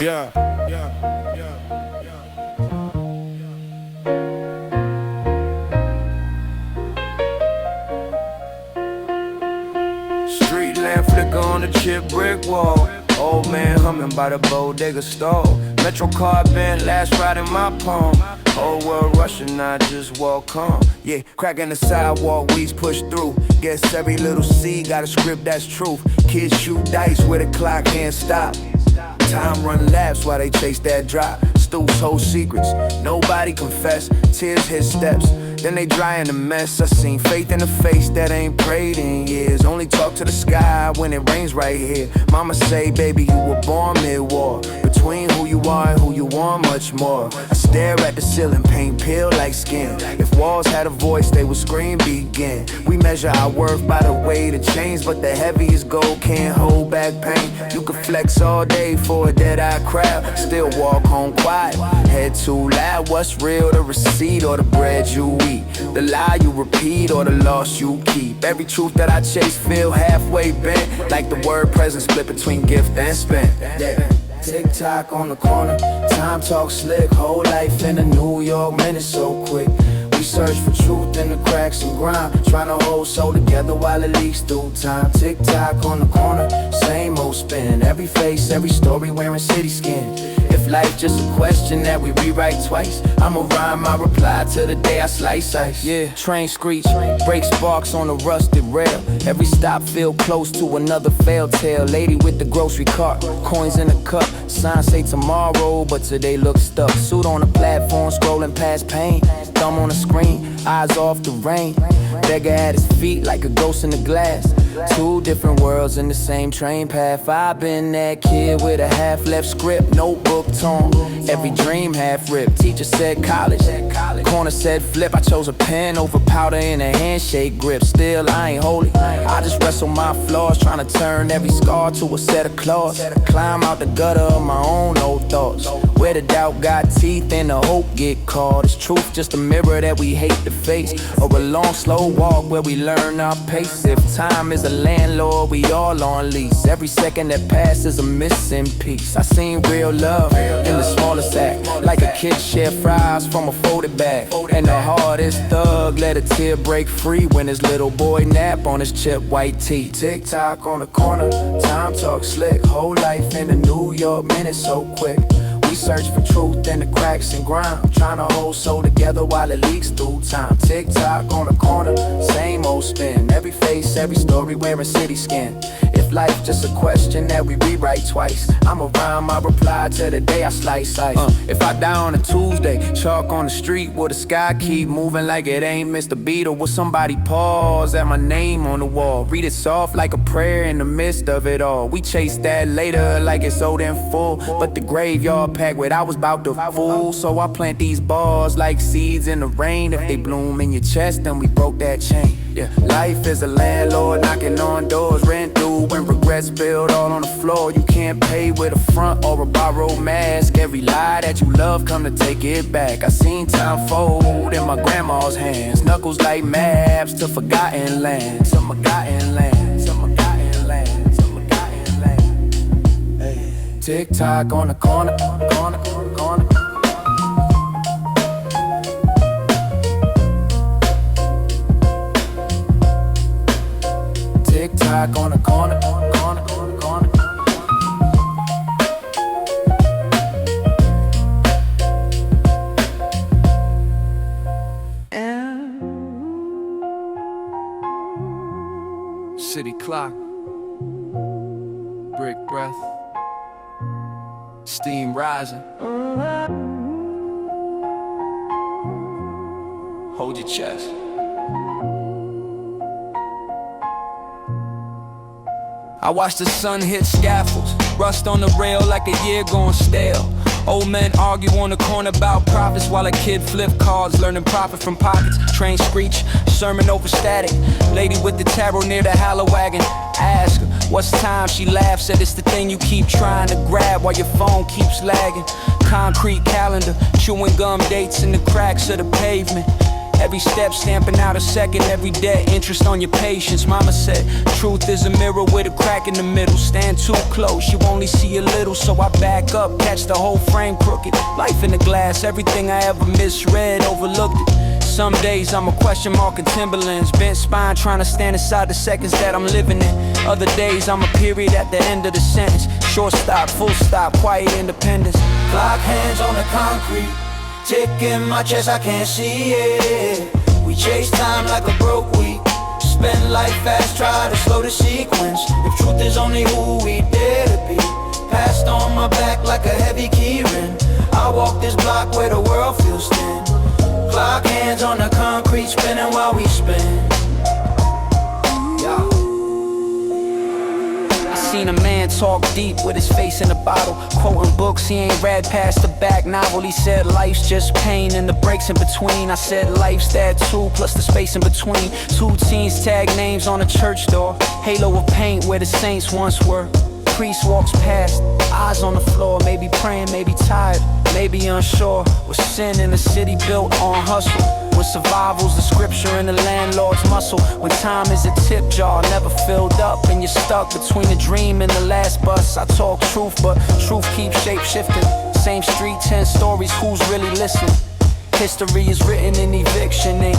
Yeah. Street lamp flicker on the chip brick wall. Old man humming by the bodega stall. Metro car bent last Friday my palm. Whole world rushing, I just walk home. Yeah, cracking the sidewalk, weeds push through. Guess every little C got a script that's truth. Kids shoot dice with a clock, can't stop. Time run laps while they chase that drop. Stoops hold secrets, nobody confess. Tears hit steps, then they dry in the mess. I seen faith in the face that ain't prayed in years. Only talk to the sky when it rains right here. Mama say, baby, you were born mid-war. Between who you are and who you want, much more. I stare at the ceiling, paint peel like skin. If walls had a voice, they would scream, begin. We measure our worth by the weight of chains, but the heaviest gold can't hold back pain. You can flex all day for a dead-eye crowd, still walk home quiet. Head too loud, what's real, the receipt or the bread you eat? The lie you repeat or the loss you keep? Every truth that I chase feel halfway bent, like the word present split between gift and spent. Tick-tock on the corner, time talk slick. Whole life in a New York minute so quick. We search for truth in the cracks and grime, trying to hold soul together while it leaks through time. Tick-tock on the corner, same old spin. Every face, every story wearing city skin. If life just a question that we rewrite twice, I'ma rhyme my reply to the day I slice ice. Yeah, train screech, break sparks on a rusted rail. Every stop feel close to another failed tale. Lady with the grocery cart, coins in a cup. Signs say tomorrow, but today looks stuck. Suit on the platform, scrolling past pain. Thumb on the screen, eyes off the rain. Beggar at his feet like a ghost in the glass. Two different worlds in the same train path. I've been that kid with a half left script, notebook torn, every dream half ripped. Teacher said college, corner said flip. I chose a pen over powder in a handshake grip. Still I ain't holy, I just wrestle my flaws, trying to turn every scar to a set of claws. Climb out the gutter of my own old thoughts, where the doubt got teeth and the hope get caught. Is truth just a mirror that we hate to face, or a long slow walk where we learn our pace? If time is a landlord, we all on lease. Every second that passes is a missing piece. I seen real love in the smallest act, like a kid share fries from a folded bag. And the hardest thug let a tear break free when his little boy nap on his chip white tee. Tick-tock on the corner, time talk slick. Whole life in a New York minute so quick. We search for truth in the cracks and grime, trying to hold soul together while it leaks through time. Tick-tock on the corner, same old spin. Every face, every story wearing city skin. If life just a question that we rewrite twice, I'ma rhyme my reply to the day I slice ice. If I die on a Tuesday, chalk on the street, will the sky keep moving like it ain't Mr. Beat? Or will somebody pause at my name on the wall, read it soft like a prayer in the midst of it all? We chase that later like it's old and full, but the graveyard packed with I was about to fool. So I plant these bars like seeds in the rain. If they bloom in your chest, then we broke that chain. Yeah, life is a landlord knocking on doors, rent due when regrets build all on the floor. You can't pay with a front or a borrowed mask. Every lie that you love come to take it back. I seen time fold in my grandma's hands, knuckles like maps to forgotten lands, to forgotten lands, to forgotten lands, to forgotten lands. Hey. Tick-tock on the corner, corner, corner. Tick-tock on the corner, corner, corner. City clock, brick breath, steam rising. Hold your chest. I watch the sun hit scaffolds, rust on the rail like a year going stale. Old men argue on the corner about profits while a kid flip cards, learning profit from pockets. Train screech, sermon over static. Lady with the tarot near the hallow wagon. Ask her, what's time? She laughs, said it's the thing you keep trying to grab while your phone keeps lagging. Concrete calendar, chewing gum dates in the cracks of the pavement. Every step stamping out a second, every day interest on your patience. Mama said, truth is a mirror with a crack in the middle. Stand too close, you only see a little. So I back up, catch the whole frame crooked. Life in the glass, everything I ever misread, overlooked it. Some days I'm a question mark in Timberlands, bent spine trying to stand inside the seconds that I'm living in. Other days I'm a period at the end of the sentence. Short stop, full stop, quiet independence. Clock hands on the concrete, ticking my chest, I can't see it. We chase time like a broke week, spend life fast, try to slow the sequence. If truth is only who we dare to be, passed on my back like a heavy keyring. I walk this block where the world feels thin. Clock hands on the concrete, spinning while we spin. Yeah. Seen a man talk deep with his face in a bottle, quoting books he ain't read past the back novel. He said life's just pain and the breaks in between. I said life's that too, plus the space in between. Two teens tag names on a church door, halo of paint where the saints once were. Priest walks past, eyes on the floor, maybe praying, maybe tired, maybe unsure. Was sin in a city built on hustle, when survival's the scripture and the landlord's muscle. When time is a tip jar, never filled up, and you're stuck between a dream and the last bus. I talk truth, but truth keeps shape-shifting. Same street, 10 stories, who's really listening? History is written in eviction ink,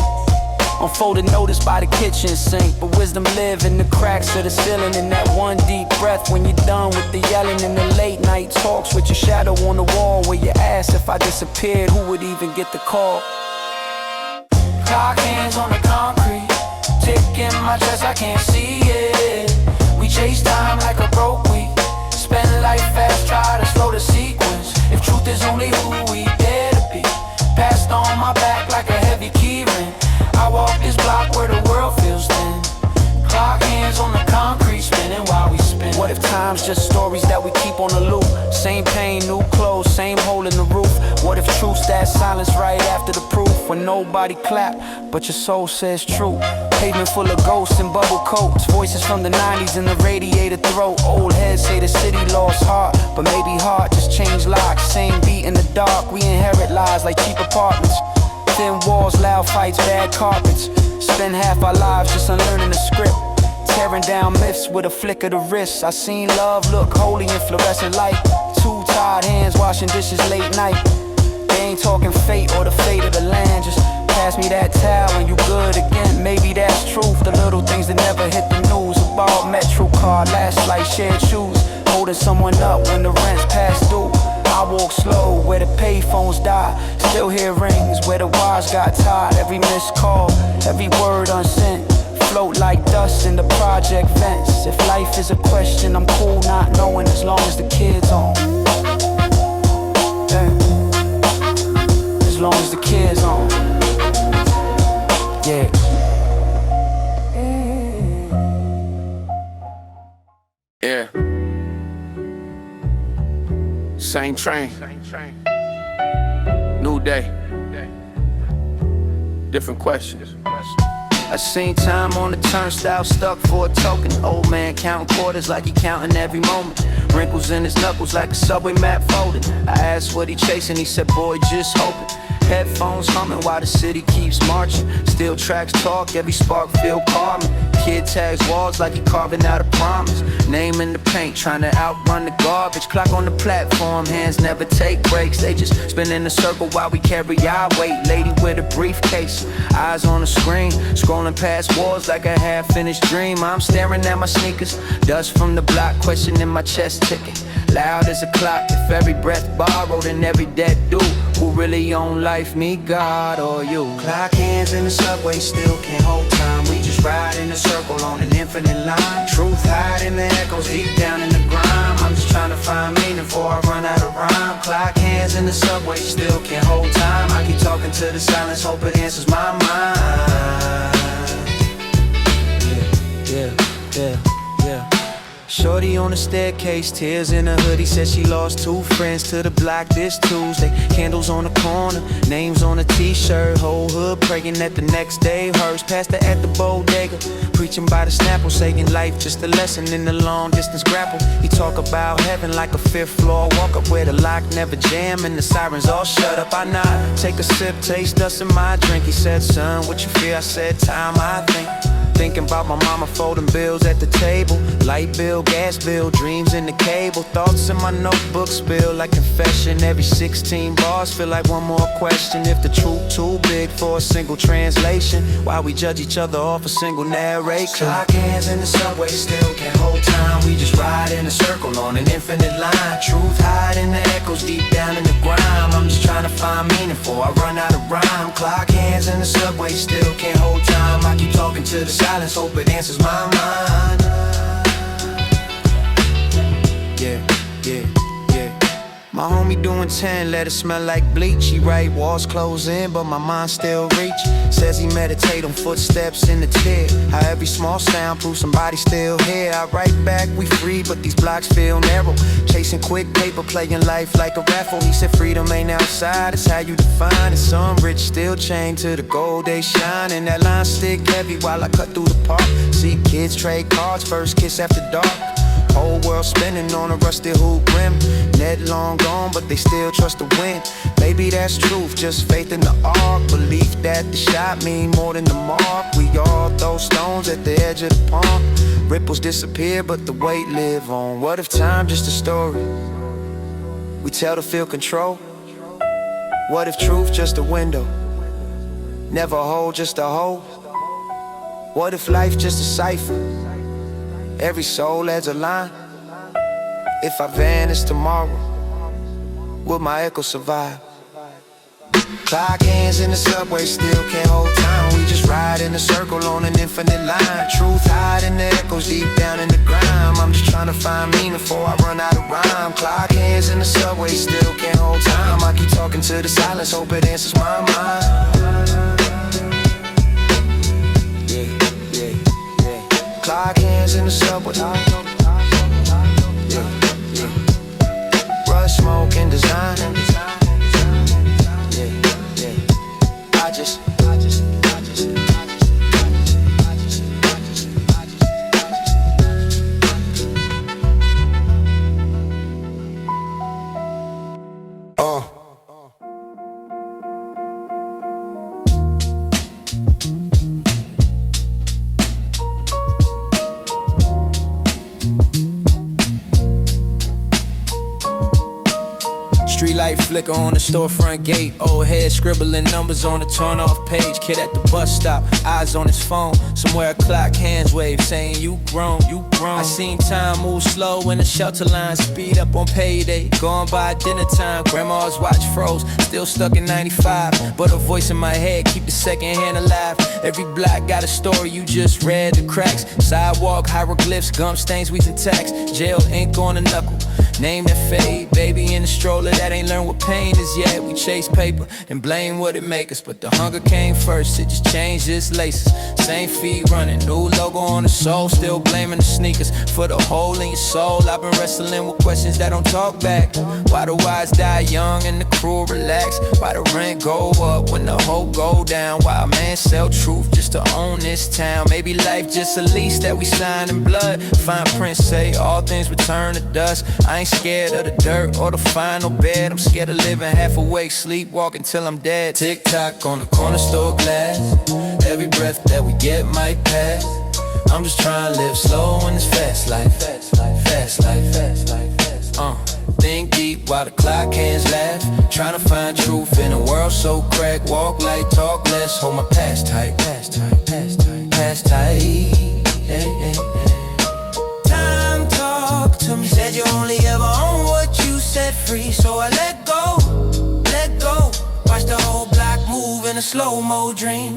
unfolded notice by the kitchen sink. But wisdom live in the cracks of the ceiling, in that one deep breath when you're done with the yelling. In the late night talks with your shadow on the wall, where you ask if I disappeared, who would even get the call? Clock hands on the concrete, ticking my chest, I can't see it. We chase time like a broke week, spend life fast, try to slow the sequence. If truth is only who we dare to be, passed on my back like a heavy keyring. I walk this block where the world feels thin. Clock hands on the concrete, spinning while we spin. What if time's just stories that we keep on the loop? Same pain, new clothes, same hole in the roof. What if truth's that silence right after the proof? When nobody clap, but your soul says true. Pavement full of ghosts and bubble coats, voices from the 90s in the radiator throat. Old heads say the city lost heart, but maybe heart just changed locks. Same beat in the dark, we inherit lies like cheap apartments. Thin walls, loud fights, bad carpets. Spend half our lives just unlearning the script, tearing down myths with a flick of the wrist. I seen love look holy in fluorescent light, two tired hands washing dishes late night. They ain't talking fate or the fate of the land, just pass me that towel and you good again. Maybe that's truth, the little things that never hit the news. A bald metro car, last flight, shared shoes, holding someone up when the rent's past due. I walk slow where the payphones die, still hear rings where the wires got tied. Every missed call, every word unsent, float like dust in the project vents. If life is a question, I'm cool not knowing as long as the kids on. Yeah. As long as the kids on. Yeah. Yeah. Same train. New day. Different questions. I seen time on the turnstile, stuck for a token. Old man counting quarters like he counting every moment. Wrinkles in his knuckles like a subway map folded. I asked what he chasing, he said, boy, just hoping. Headphones humming while the city keeps marching. Steel tracks talk, every spark feel calming. Kid tags walls like he carving out a promise. Name in the paint, trying to outrun the garbage. Clock on the platform, hands never take breaks. They just spin in a circle while we carry our weight. Lady with a briefcase, eyes on the screen, scrolling past walls like a half-finished dream. I'm staring at my sneakers, dust from the block, questioning my chest ticking. Loud as a clock, if every breath borrowed and every debt due. Who really own life, me, God, or you? Clock hands in the subway, still can't hold time. We just ride in a circle on an infinite line. Truth hide in the echoes deep down in the grime. I'm just trying to find meaning before I run out of rhyme. Clock hands in the subway, still can't hold time. I keep talking to the silence, hope it answers my mind. Yeah. Shorty on the staircase, tears in her hoodie. Said she lost 2 friends to the block this Tuesday. Candles on the corner, names on a t-shirt. Whole hood praying that the next day hers. Pastor at the bodega, preaching by the Snapple, saying life just a lesson in the long distance grapple. He talk about heaven like a 5th floor walk up where the lock never jam and the sirens all shut up. I nod, take a sip, taste dust in my drink. He said, son, what you feel? I said, time, I think. Thinking about my mama folding bills at the table. Light bill, gas bill, dreams in the cable. Thoughts in my notebook spill like confession. Every 16 bars feel like one more question. If the truth too big for a single translation, why we judge each other off a single narration? Clock hands in the subway, still can't hold time. We just ride in a circle on an infinite line. Truth hide in the echoes deep down in the grime. I'm just trying to find meaning before I run out of rhyme. Clock hands in the subway, still can't hold time. I keep talking to the silence, hope it answers my mind. Yeah, yeah, yeah. My homie doing 10, let it smell like bleach. He write walls close in, but my mind still reach. Says he meditate on footsteps in the tear. How every small sound proves somebody still here. I write back, we free, but these blocks feel narrow. Chasing quick paper, playing life like a raffle. He said freedom ain't outside, it's how you define it. Some rich still chained to the gold they shine. And that line stick heavy while I cut through the park. See kids trade cards, first kiss after dark. Whole world spinning on a rusty hoop rim. Net long gone, but they still trust the wind. Maybe that's truth, just faith in the ark. Belief that the shot mean more than the mark. We all throw stones at the edge of the pond. Ripples disappear, but the weight live on. What if time just a story we tell to feel control? What if truth just a window, never hold, just a hole? What if life just a cipher, every soul adds a line? If I vanish tomorrow, will my echo survive? Clock hands in the subway, still can't hold time. We just ride in a circle on an infinite line. Truth hide in the echoes deep down in the grime. I'm just trying to find meaning before I run out of rhyme. Clock hands in the subway, still can't hold time. I keep talking to the silence, hope it answers my mind. Yeah, yeah, yeah. Clock hands in the subway. Yeah, yeah. Brush smoke and design. Yeah, yeah. I just Street light flicker on the storefront gate. Old head scribbling numbers on the torn off page. Kid at the bus stop, eyes on his phone. Somewhere a clock hands wave saying you grown, you grown. I seen time move slow when the shelter line speed up on payday. Going by dinner time, grandma's watch froze. Still stuck in 95, but a voice in my head keep the second hand alive. Every block got a story, you just read the cracks. Sidewalk hieroglyphs, gum stains, we can tax. Jail ink on the knuckle, name that fade. Baby in the stroller that ain't learned what pain is yet. We chase paper and blame what it make us, but the hunger came first, it just changed its laces. Same feet running, new logo on the sole. Still blaming the sneakers for the hole in your soul. I've been wrestling with questions that don't talk back. Why the wise die young and the cruel relax? Why the rent go up when the hope go down? Why a man sell truth just to own this town? Maybe life just a lease that we signed in blood. Fine print say all things return to dust. I ain't scared of the dirt or the final bed. I'm scared of living half awake, sleepwalking till I'm dead. Tick tock on the corner store glass. Every breath that we get might pass. I'm just trying to live slow in this fast life. Fast life, fast life, fast life, fast life. Think deep while the clock hands laugh. Trying to find truth in a world so cracked. Walk light, talk less, hold my past tight. Past tight, past tight, past tight. Hey, hey, hey. Time talk to me, said you only ever own what you set free. So I let go, let go. Watch the whole block move in a slow-mo dream.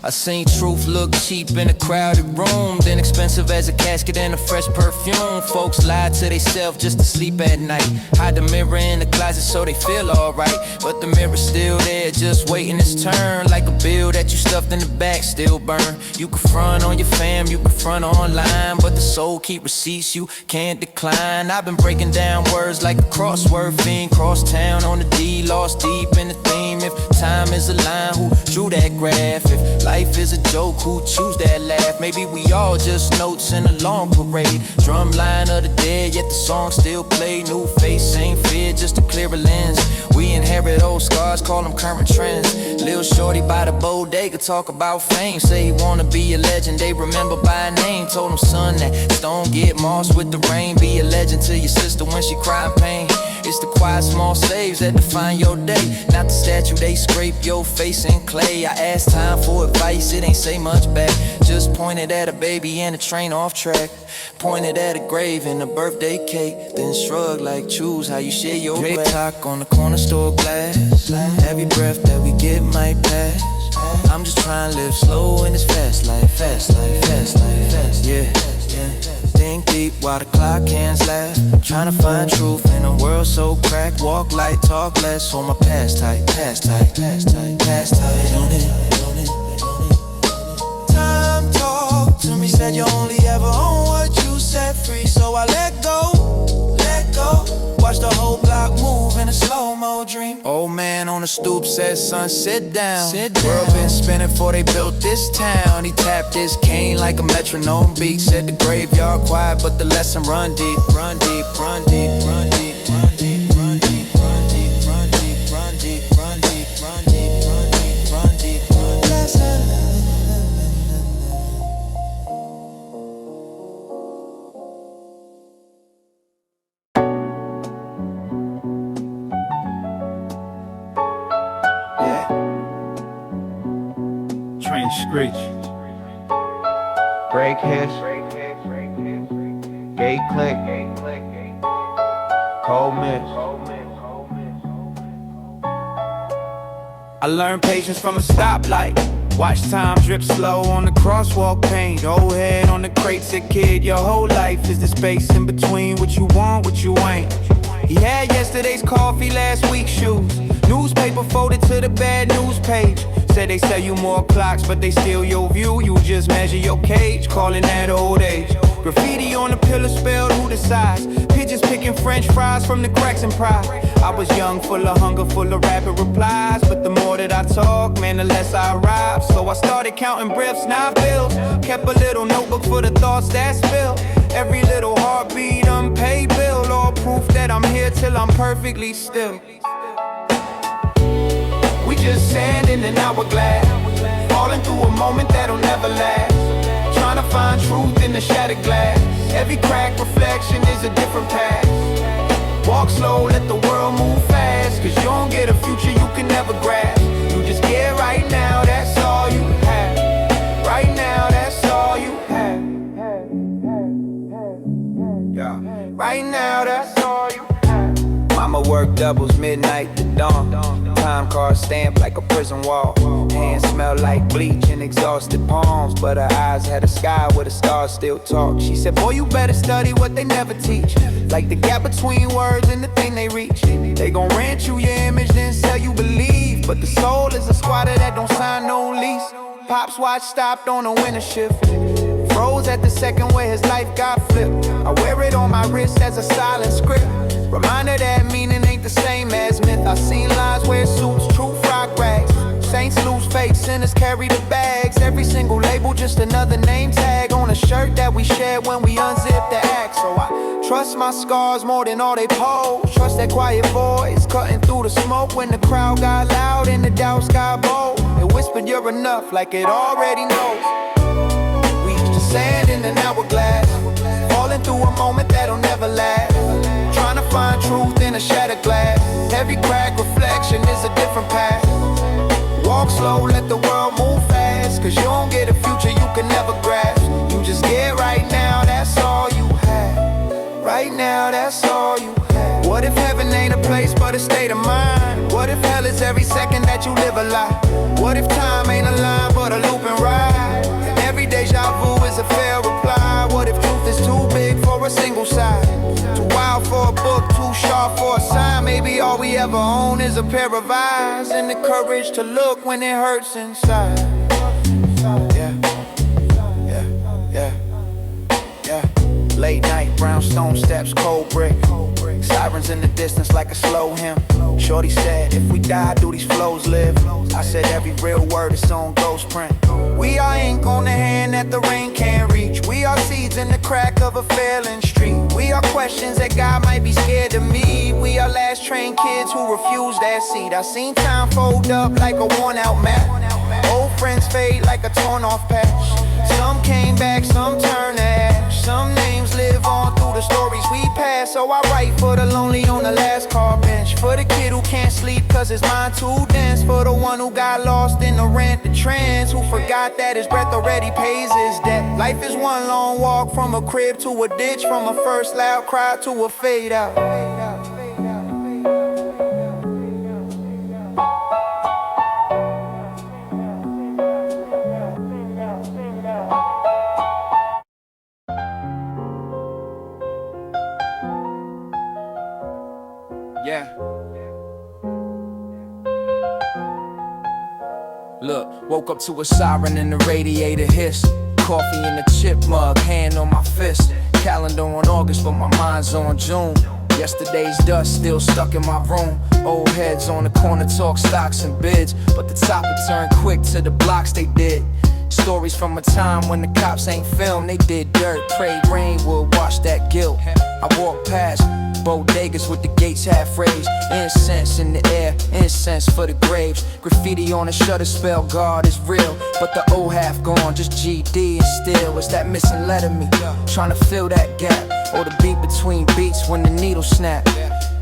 I seen truth look cheap in a crowded room, then expensive as a casket and a fresh perfume. Folks lie to theyself just to sleep at night. Hide the mirror in the closet so they feel alright, but the mirror's still there, just waiting its turn. Like a bill that you stuffed in the back, still burn. You can front on your fam, you can front online, but the soul keep receipts you can't decline. I've been breaking down words like a crossword fiend. Cross town on the D, lost deep in the theme. If time is a line, who drew that graph? If life is a joke, who choose that laugh? Maybe we all just notes in a long parade. Drumline of the dead, yet the song still play. New face, same fear, just to clear a lens. We inherit old scars, call them current trends. Lil' shorty by the bodega, talk about fame. Say he wanna be a legend, they remember by name. Told him, son, that stone get moss with the rain. Be a legend to your sister when she cry in pain. It's the quiet small saves that define your day, not the statue they scrape your face in clay. I asked time for advice, it ain't say much back. Just pointed at a baby and a train off track. Pointed at a grave and a birthday cake, then shrugged like choose how you share your breath. Talk on the corner store glass, every breath that we get might pass. I'm just trying to live slow in this fast life, fast life, fast life, fast, yeah. Think deep while the clock hands last. Trying to find truth in a world so cracked. Walk light, talk less on my past tight, past tight, past tight, past tight on it. Time talk to me, said you only ever own what you set free. So I let go, let go. Watch the whole block move in a slow-mo dream. Old man on the stoop said, son, sit down. World been spinning before they built this town. He tapped his cane like a metronome beat. Said the graveyard quiet, but the lesson run deep. Run deep, run deep, run deep, run deep, run deep, run deep, run deep, run deep, run deep, run deep, run deep, run deep, run deep. Train screech, break hits, gate click, cold mix. I learned patience from a stoplight. Watch time drip slow on the crosswalk paint. Old head on the crates, a kid. Your whole life is the space in between what you want, what you ain't. He had yesterday's coffee, last week's shoes. Newspaper folded to the bad news page. Said they sell you more clocks, but they steal your view. You just measure your cage, calling that old age. Graffiti on the pillar spelled who decides. Pigeons picking french fries from the cracks in pride. I was young, full of hunger, full of rapid replies. But the more that I talk, man, the less I arrive. So I started counting breaths, not bills. Kept a little notebook for the thoughts that spill. Every little heartbeat, unpaid bill. All proof that I'm here till I'm perfectly still. We just sand in an hourglass, falling through a moment that'll never last. Trying to find truth in the shattered glass. Every cracked reflection is a different path. Walk slow, let the world move fast. Cause you don't get a future you can never grasp. You just get right now, that's all you have. Right now, that's all you have. Yeah. Right now, that's all you have. Mama worked doubles, midnight to dawn. Time card stamped like a prison wall. Hands smell like bleach and exhausted palms. But her eyes had a sky where the stars still talk. She said, boy, you better study what they never teach. Like the gap between words and the thing they reach. They gon' rent you your image, then sell you believe. But the soul is a squatter that don't sign no lease. Pop's watch stopped on a winter shift. Froze at the second where his life got flipped. I wear it on my wrist as a silent script. Reminder that meaning ain't the same as myth. I seen lies wear suits, truth rock rags. Saints lose faith, sinners carry the bags. Every single label just another name tag on a shirt that we shared when we unzipped the act. So I trust my scars more than all they pose. Trust that quiet voice cutting through the smoke when the crowd got loud and the doubts got bold. It whispered you're enough like it already knows. We just sand in an hourglass, falling through a moment that'll never last. Trying to find truth in a shattered glass. Every crack reflection is a different path. Walk slow, let the world move fast. Cause you don't get a future you can never grasp. You just get right now, that's all you have. Right now, that's all you have. What if heaven ain't a place but a state of mind? What if hell is every second that you live a lie? What if time ain't a line but a looping out for a sign. Maybe all we ever own is a pair of eyes and the courage to look when it hurts inside. Yeah, yeah, yeah, yeah. Late night, brownstone steps, cold brick. Sirens in the distance like a slow hymn. Shorty said, if we die, do these flows live? I said, every real word is on ghost print. We are ink on the hand that the rain can't reach. We are seeds in the crack of a failing street. We are questions that God might be scared to meet. We are last train kids who refuse that seat. I seen time fold up like a worn out map. Old friends fade like a torn off patch. Some came back, some turned to ash. Some names live on through the stories we pass. So I write for the lonely on the last car bench. For the kid who can't sleep cause his mind too dense. For the one who got lost in the rant, the trance. Who forgot that his breath already pays his debt. Life is one long walk from a crib to a ditch. From a first loud cry to a fade out. Yeah. Look, woke up to a siren and the radiator hiss. Coffee in the chip mug, hand on my fist. Calendar on August, but my mind's on June. Yesterday's dust still stuck in my room. Old heads on the corner talk stocks and bids, but the topic turned quick to the blocks they did. Stories from a time when the cops ain't filmed. They did dirt, prayed rain would wash that guilt. I walked past bodegas with the gates half raised. Incense in the air, incense for the graves. Graffiti on the shutter spell, God is real. But the old half gone, just GD and still. It's that missing letter me, trying to fill that gap. Or the beat between beats when the needle snap.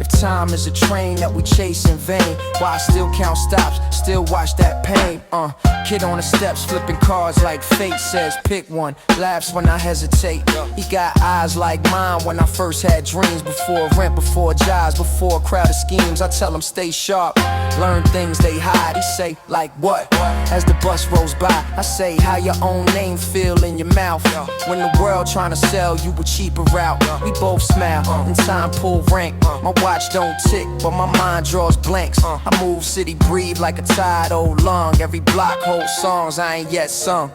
If time is a train that we chase in vain, why I still count stops, still watch that pain. Kid on the steps flipping cards like fate says pick one. Laughs when I hesitate. He got eyes like mine when I first had dreams. Before rent, before jobs, before a crowd of schemes. I tell him stay sharp, learn things they hide. He say like what? As the bus rolls by, I say how your own name feel in your mouth. When the world trying to sell you a cheaper route, we both smile and time pull rank. My watch don't tick, but my mind draws blanks. I move, city breathe like a tide, old lung. Every block holds songs I ain't yet sung.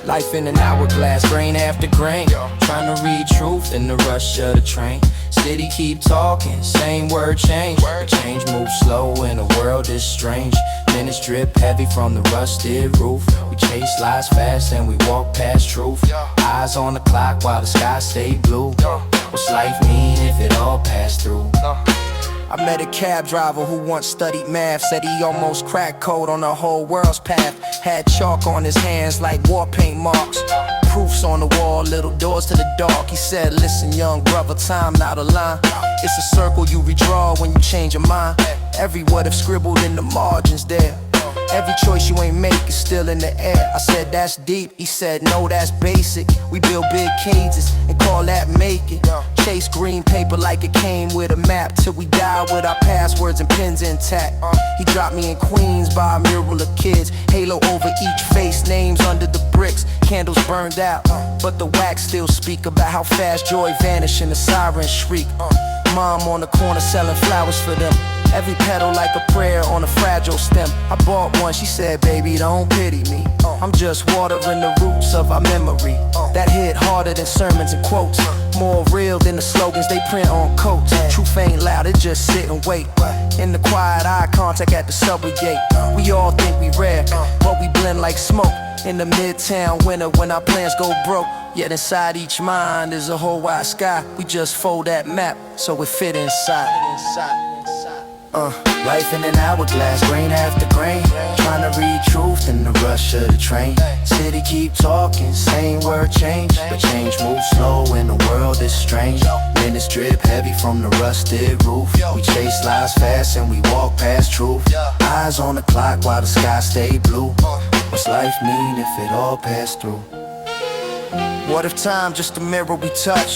Life in an hourglass, grain after grain. Trying to read truth in the rush of the train. City keep talking, same word change. But change moves slow and the world is strange. Minutes drip heavy from the rusted roof. We chase lies fast and we walk past truth. Eyes on the clock while the sky stay blue. What's life mean if it all passed through? I met a cab driver who once studied math. Said he almost cracked code on the whole world's path. Had chalk on his hands like war paint marks. Proofs on the wall, little doors to the dark. He said, listen young brother, time not a line. It's a circle you redraw when you change your mind. Every what if scribbled in the margins there. Every choice you ain't make is still in the air. I said that's deep, he said no that's basic. We build big cages and call that make it. Chase green paper like it came with a map. Till we die with our passwords and pins intact. He dropped me in Queens by a mural of kids. Halo over each face, names under the bricks. Candles burned out, but the wax still speak about how fast joy vanished and the sirens shriek. Mom on the corner selling flowers for them. Every petal like a prayer on a fragile stem. I bought one, she said, baby, don't pity me. I'm just watering the roots of our memory. That hit harder than sermons and quotes. More real than the slogans they print on coats. Truth ain't loud, it just sit and wait. In the quiet eye contact at the subway gate. We all think we rare, but we blend like smoke. In the midtown winter when our plans go broke. Yet inside each mind is a whole wide sky. We just fold that map so it fit inside. Life in an hourglass, grain after grain. Trying to read truth in the rush of the train. City keep talking, same word change. But change moves slow and the world is strange. Minutes drip heavy from the rusted roof. We chase lies fast and we walk past truth. Eyes on the clock while the sky stay blue. What's life mean if it all passed through? What if time just a mirror we touch?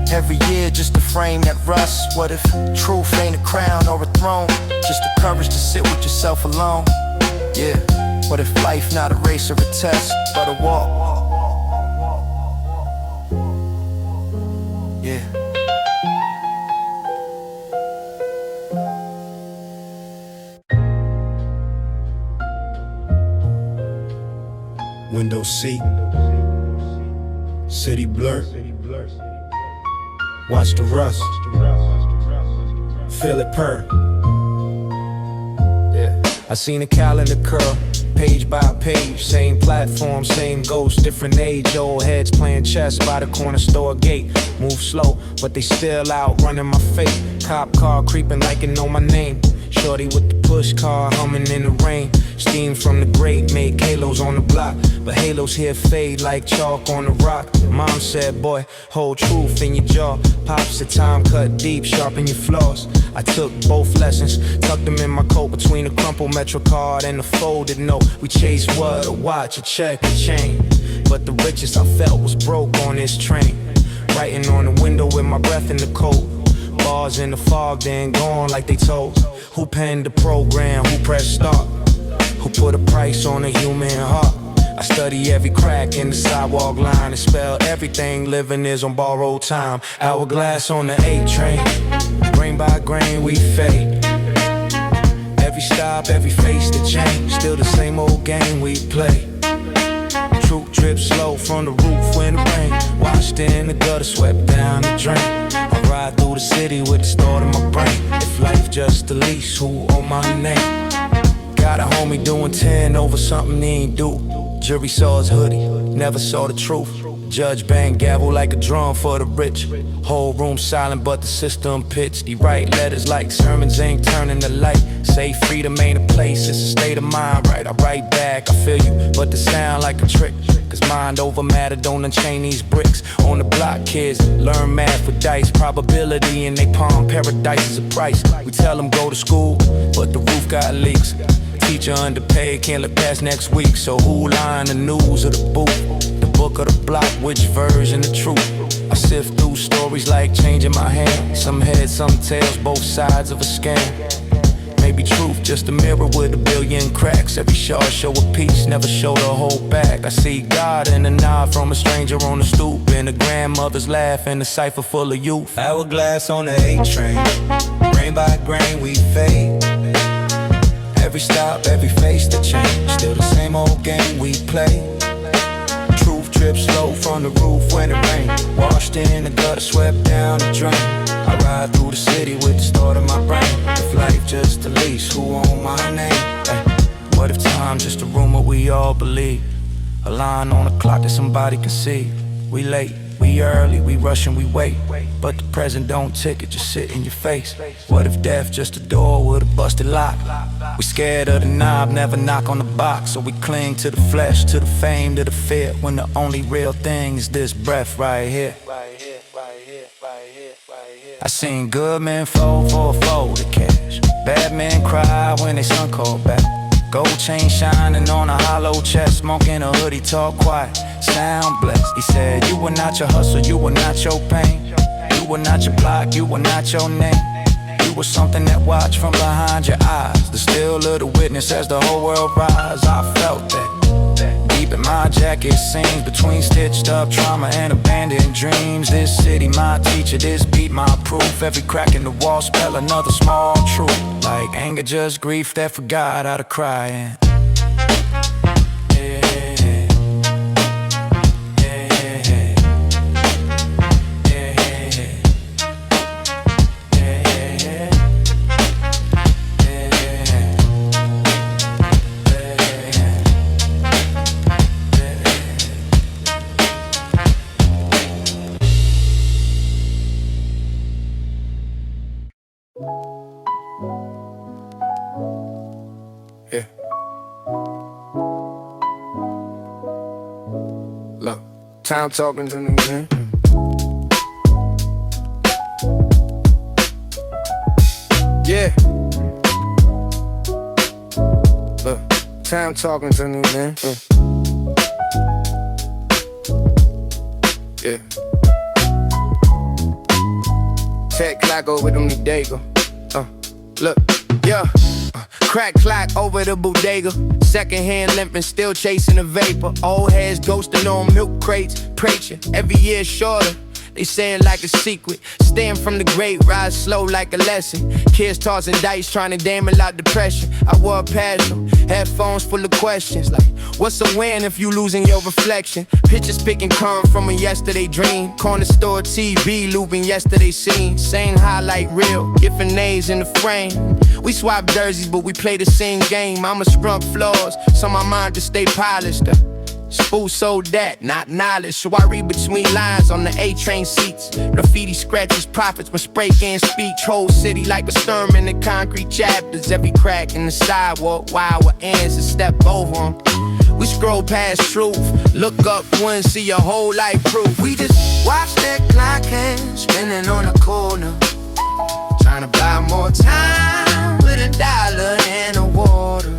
Every year just a frame that rusts. What if truth ain't a crown or a throne? Just the courage to sit with yourself alone. Yeah, what if life not a race or a test, but a walk? Yeah. window seat, city blur. Watch the rust, feel it purr. I seen a calendar curl, page by page, same platform, same ghost, different age. Old heads playing chess by the corner store gate. Move slow, but they still out running my fate. Cop car creeping like it know my name. Shorty with the push car humming in the rain. Steam from the grate make halos on the block, but halos here fade like chalk on the rock. Mom said, boy, hold truth in your jaw. Pops said, time cut deep, sharpen your flaws. I took both lessons, tucked them in my coat between the crumpled Metro card and the folded note. We chased what? A watch, a check, a chain. But the richest I felt was broke on this train. Writing on the window with my breath in the cold. Bars in the fog, then gone like they told. Who penned the program? Who pressed start? Who put a price on a human heart? I study every crack in the sidewalk line and spell everything living is on borrowed time. Hourglass on the 8 train, grain by grain we fade. Every stop, every face that change, still the same old game we play. Truth drips slow from the roof when the rain washed in the gutter, swept down the drain. I ride through the city with the thought in my brain. If life just a lease, who on my name? Got a homie doing 10 over something he ain't do. Jury saw his hoodie, never saw the truth. Judge bang gavel like a drum for the rich. Whole room silent but the system pitched. He write letters like sermons ain't turning the light. Say freedom ain't a place, it's a state of mind, right? I write back, I feel you, but the sound like a trick. Cause mind over matter don't unchain these bricks. On the block kids learn math with dice. Probability in they palm, paradise is a price. We tell them go to school, but the roof got leaks. Teacher underpaid, can't look past next week. So who lying, the news or the booth? The book or the block, which version the truth? I sift through stories like changing my hand. Some heads, some tails, both sides of a scam. Maybe truth, just a mirror with a billion cracks. Every shard show a piece, never show the whole back. I see God in a nod from a stranger on the stoop, and a grandmother's laugh in a cipher full of youth. Hourglass on the 8 train, grain by grain we fade. Every stop, every face that change, still the same old game we play. Truth drips slow from the roof when it rain. Washed in the gutter, swept down the drain. I ride through the city with the thought in my brain. If life just a lease, who on my name? Ay, what if time just a rumor we all believe? A line on the clock that somebody can see. We late, we early, we rushing, we wait. But the present don't tick, it just sit in your face. What if death just a door with a busted lock? We scared of the knob, never knock on the box. So we cling to the flesh, to the fame, to the fear, when the only real thing is this breath right here. I seen good men fall for a fold of cash. Bad men cry when they son called back. Gold chain shining on a hollow chest. Smoking a hoodie, talk quiet, sound blessed. He said, you were not your hustle, you were not your pain. You were not your block, you were not your name. You were something that watched from behind your eyes. The still little witness as the whole world rise. I felt that deep in my jacket seams, between stitched up trauma and abandoned dreams. This city my teacher, this beat my proof. Every crack in the wall spell another small truth. Like anger, just grief that forgot how to cry. And Yeah. Look, time talking to me, man. Yeah. Look, time talking to me, man. Yeah. Tech clock over them Dago. Look, yeah. Crack clock over the bodega. Second hand limping, still chasing the vapor. Old heads ghosting on milk crates. Preacher, every year shorter. They say it like a secret. Staying from the great, rise slow like a lesson. Kids tossing dice, trying to damn it out depression. I wore a passion, headphones full of questions like, what's a win if you losing your reflection? Pictures picking come from a yesterday dream. Corner store TV looping yesterday scene. Same highlight reel, different names in the frame. We swap jerseys, but we play the same game. I'ma scrub floors, so my mind to stay polished. Spool so that, not knowledge. So I read between lines on the A-train seats. Graffiti scratches, prophets when spray can speech. Whole city like a storm in the concrete chapters. Every crack in the sidewalk, wild ends and step over 'em. We scroll past truth, look up one, see your whole life proof. We just watch that clock hand spinning on the corner, trying to buy more time with $1 and a water.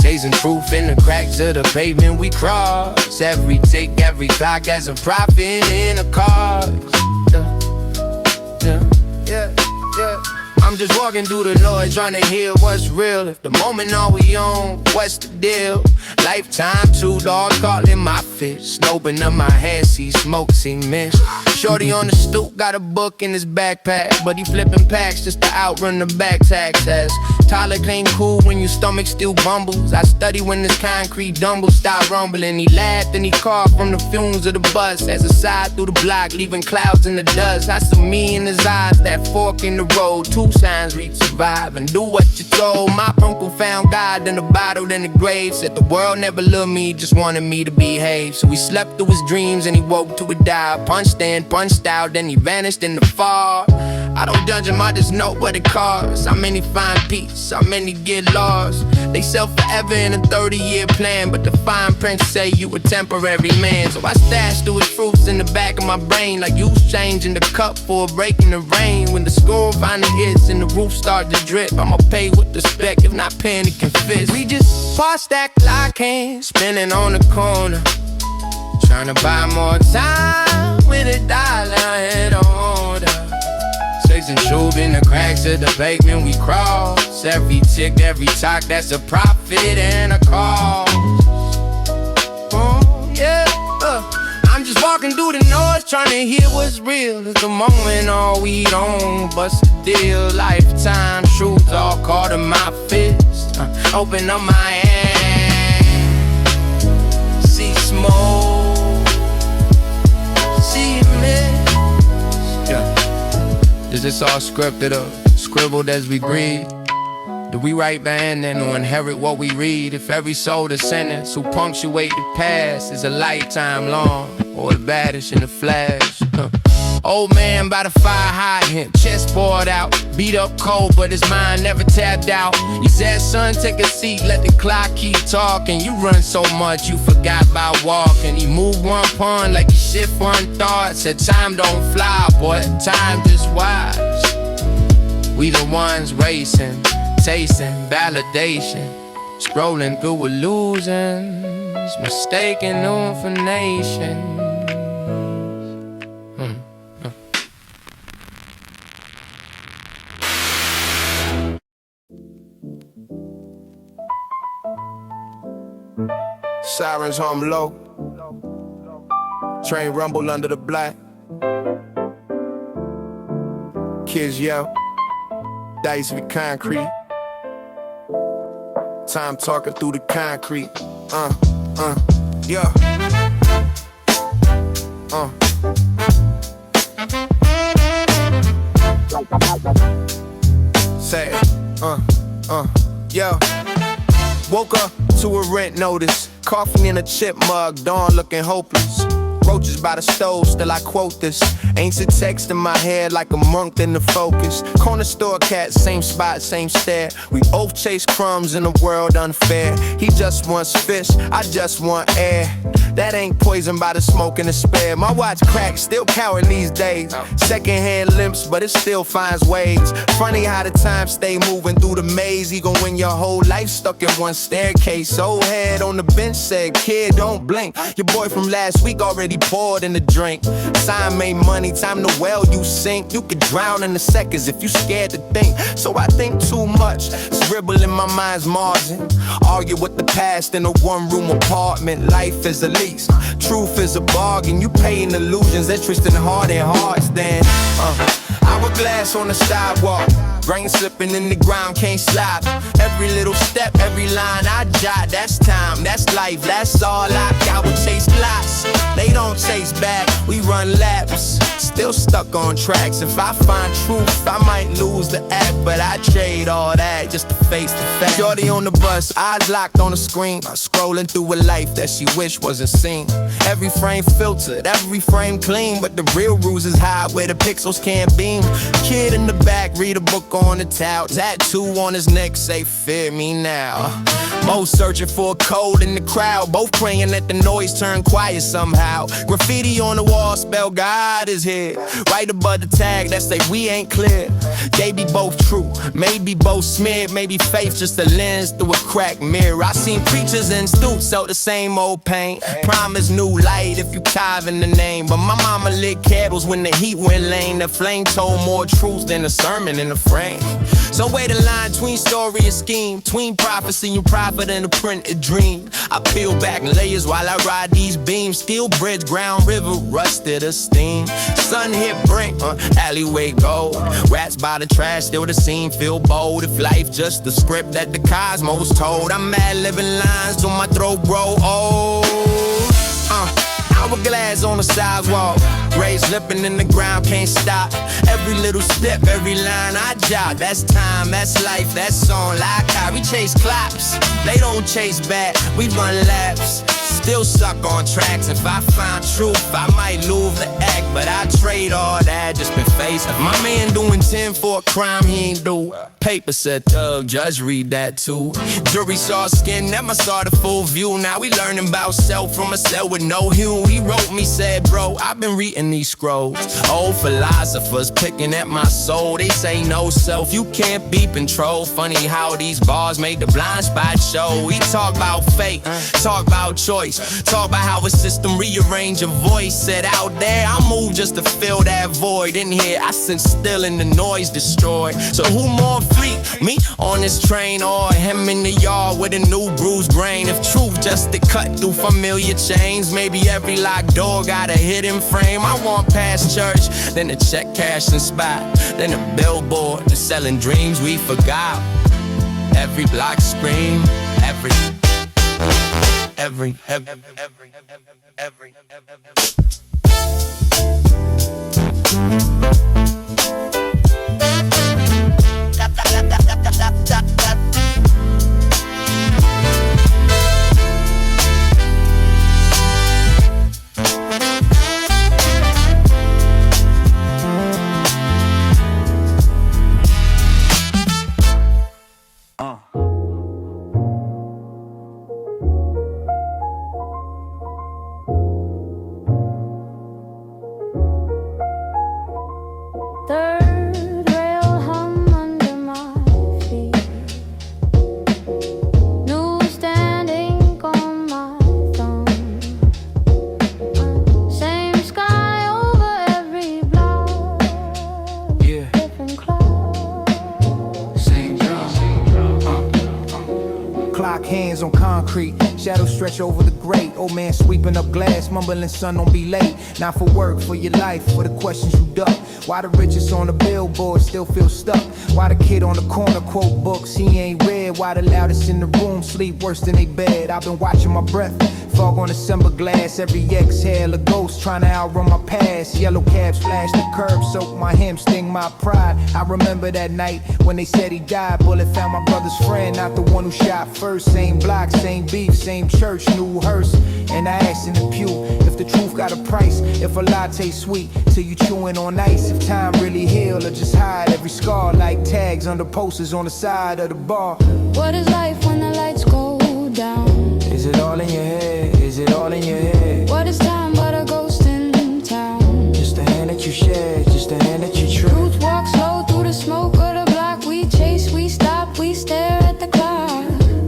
Chasing truth in the cracks of the pavement we cross. Every tick, every clock has a profit in a cause. Yeah. I'm just walking through the Lord trying to hear what's real. If the moment all we on, what's the deal? Lifetime, 2 dogs calling my fist. Open up my head, see smoke, see mist. Shorty on the stoop, got a book in his backpack, but he flipping packs just to outrun the back taxes. Tyler ain't cool when your stomach still bumbles. I study when this concrete dumble stop rumbling. He laughed and he coughed from the fumes of the bus as a side through the block, leaving clouds in the dust. I saw me in his eyes, that fork in the road. 2 signs, reach, survive, and do what you're told. My uncle found God in a bottle in the grave. Said the world never loved me, just wanted me to behave. So he slept through his dreams and he woke to a dive. Punched in, punched out, then he vanished in the fog. I don't judge him, I just know what it costs. How many find peace, how many get lost? They sell forever in a 30-year plan, but the fine print say you a temporary man. So I stashed through his fruits in the back of my brain, like you changing the cup for a break in the rain. When the score finally hits and the roof start to drip, I'ma pay with respect, if not panic and fist. We just pass that clock hand, spinning on the corner, trying to buy more time with $1 and a order. Chasing truth in the cracks of the pavement we cross. Every tick, every talk, that's a profit and a cause. I'm just walking through the north, trying to hear what's real. It's the moment all we don't bust a deal. Lifetime truth all caught in my fist. Open up my hand, see smoke, see mist. Is this all scripted or scribbled as we breathe? Do we write band and to inherit what we read? If every soul the sentence who punctuate the past is a lifetime long, or the baddest in the flash. Old man by the fire hydrant, chest poured out, beat up cold, but his mind never tapped out. He said, son, take a seat, let the clock keep talking. You run so much, you forgot about walking. He moved one pawn like he shift one thought. Said time don't fly, boy, time just watch. We the ones racing, tasting validation, scrolling through illusions, mistaken information. Sirens hum low, train rumble under the black. Kids yell, dice with concrete. Time talking through the concrete. Yeah. Say it. Yo. Woke up to a rent notice. Coffee in a chip mug, dawn looking hopeless. Roaches by the stove, still I quote this. Ancient text in my head like a monk in the focus. Corner store cat, same spot, same stare. We both chase crumbs in a world unfair. He just wants fish, I just want air. That ain't poisoned by the smoke and the spare. My watch crack, still coward these days. Secondhand limps, but it still finds ways. Funny how the time stay moving through the maze. Even when your whole life stuck in one staircase. Old head on the bench said, kid, don't blink. Your boy from last week already poured in the drink. Sign made money, time to well you sink. You could drown in the seconds if you scared to think. So I think too much. dribble in my mind's margin. Argue with the past in a one-room apartment. Life is a lease, truth is a bargain. You paying illusions, interest in heart and hearts. Then hourglass on the sidewalk, rain slipping in the ground, can't slide. Every little step, every line I jot, that's time, that's life, that's all I got. We chase lots, they don't chase back, we run laps. Still stuck on tracks. If I find truth, I might lose the act, but I trade all that just to face the fact. Shorty on the bus, eyes locked on the screen, scrolling through a life that she wished wasn't seen. Every frame filtered, every frame clean, but the real ruse is hide where the pixels can't beam. Kid in the back, read a book on the towel, tattoo on his neck, say fear me now. Most searching for a code in the crowd, both praying that the noise turn quiet somehow. Graffiti on the wall spell God is here, right above the tag that say we ain't clear. They be both true, maybe both smeared, maybe faith just a lens through a cracked mirror. I seen preachers in suits sell the same old pain, promise new light if you tithe in the name. But my mama lit candles when the heat went lame. The flame told more truth than a sermon in the frame. So where the line between story and scheme, between prophecy and prophet and a printed dream. I peel back layers while I ride these beams. Steel bridge, ground river, rusted a steam. Sun hit brink, alleyway gold. Rats by the trash, still the scene, feel bold. If life just the script that the cosmos told, I'm mad living lines till my throat grow old. Hourglass on the sidewalk, rays slipping in the ground, can't stop. Every little step, every line I jot, that's time, that's life, that's on like how we chase claps. They don't chase back, we run laps. Still stuck on tracks. If I find truth, I might lose the act, but I trade all that, just been facing. My man doing 10 for a crime he ain't do. Paper said thug, judge read that too. Jury saw skin, never saw the full view. Now we learning about self from a cell with no hue. He wrote me, said bro, I've been reading these scrolls. Old philosophers picking at my soul. They say no self, you can't be controlled. Funny how these bars make the blind spot show. We talk about fate, talk about choice, talk about how a system rearrange a voice. Said out there, I move just to fill that void. In here, I sit still and the noise destroyed. So who more fleet, me on this train or him in the yard with a new bruised brain? If truth just to cut through familiar chains, maybe every locked door got a hidden frame. I want past church, then a check cashing spot, then a billboard, the selling dreams we forgot. Every block scream, every Third rail hum under my feet. Newsstand ink on my thumb. Same sky over every block. Yeah. Different clouds. Same job. Clock hands on concrete, shadows stretch over the grate. Old man sweeping up glass, mumbling, son, don't be late. Not for work, for your life, for the questions you duck. Why the richest on the billboard still feel stuck? Why the kid on the corner quote books he ain't read? Why the loudest in the room sleep worse than they bed? I've been watching my breath, fog on December glass. Every exhale a ghost trying to outrun my past. Yellow cabs flash the curb, soak my hem, sting my pride. I remember that night when they said he died. Bullet found my brother's friend, not the one who shot first. Same block, same beef, same church, new hearse. And I asked in the pew if the truth got a price, if a lie tastes sweet till you chewing on ice. If time really heal or just hide every scar like tags under posters on the side of the bar. What is life when the lights go down? Is it all in your head? Is it all in your head? What is time but a ghost in town? Just a hand that you shed, just a hand that you trip. Truth walks slow through the smoke of the block. We chase, we stop, we stare at the clock.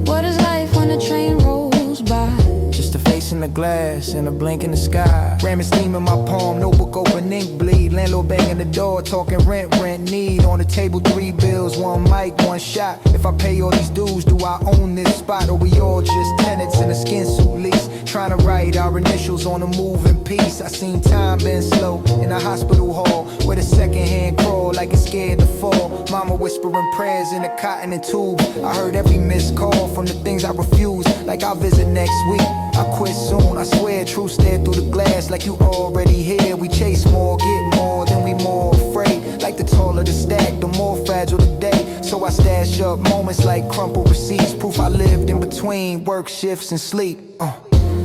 What is life when the train rolls by? Just a face in the glass and a blink in the sky. Ramming steam in my palm, notebook open, ink bleed. Landlord banging the door, talking rent need. On the table 3 bills, 1 mic, 1 shot. If I pay all these dues, do I own this spot? Or we all just tenants in a skin suit lease? Trying to write our initials on a moving piece. I seen time been slow in a hospital hall, where the second hand crawl like it's scared to fall. Mama whispering prayers in the cotton and tube. I heard every missed call from the things I refuse, like I'll visit next week. I quit soon, I swear, true stare through the glass like you already here. We chase more, get more, then we more afraid. Like the taller the stack, the more fragile the day. So I stash up moments like crumpled receipts, proof I lived in between work shifts and sleep.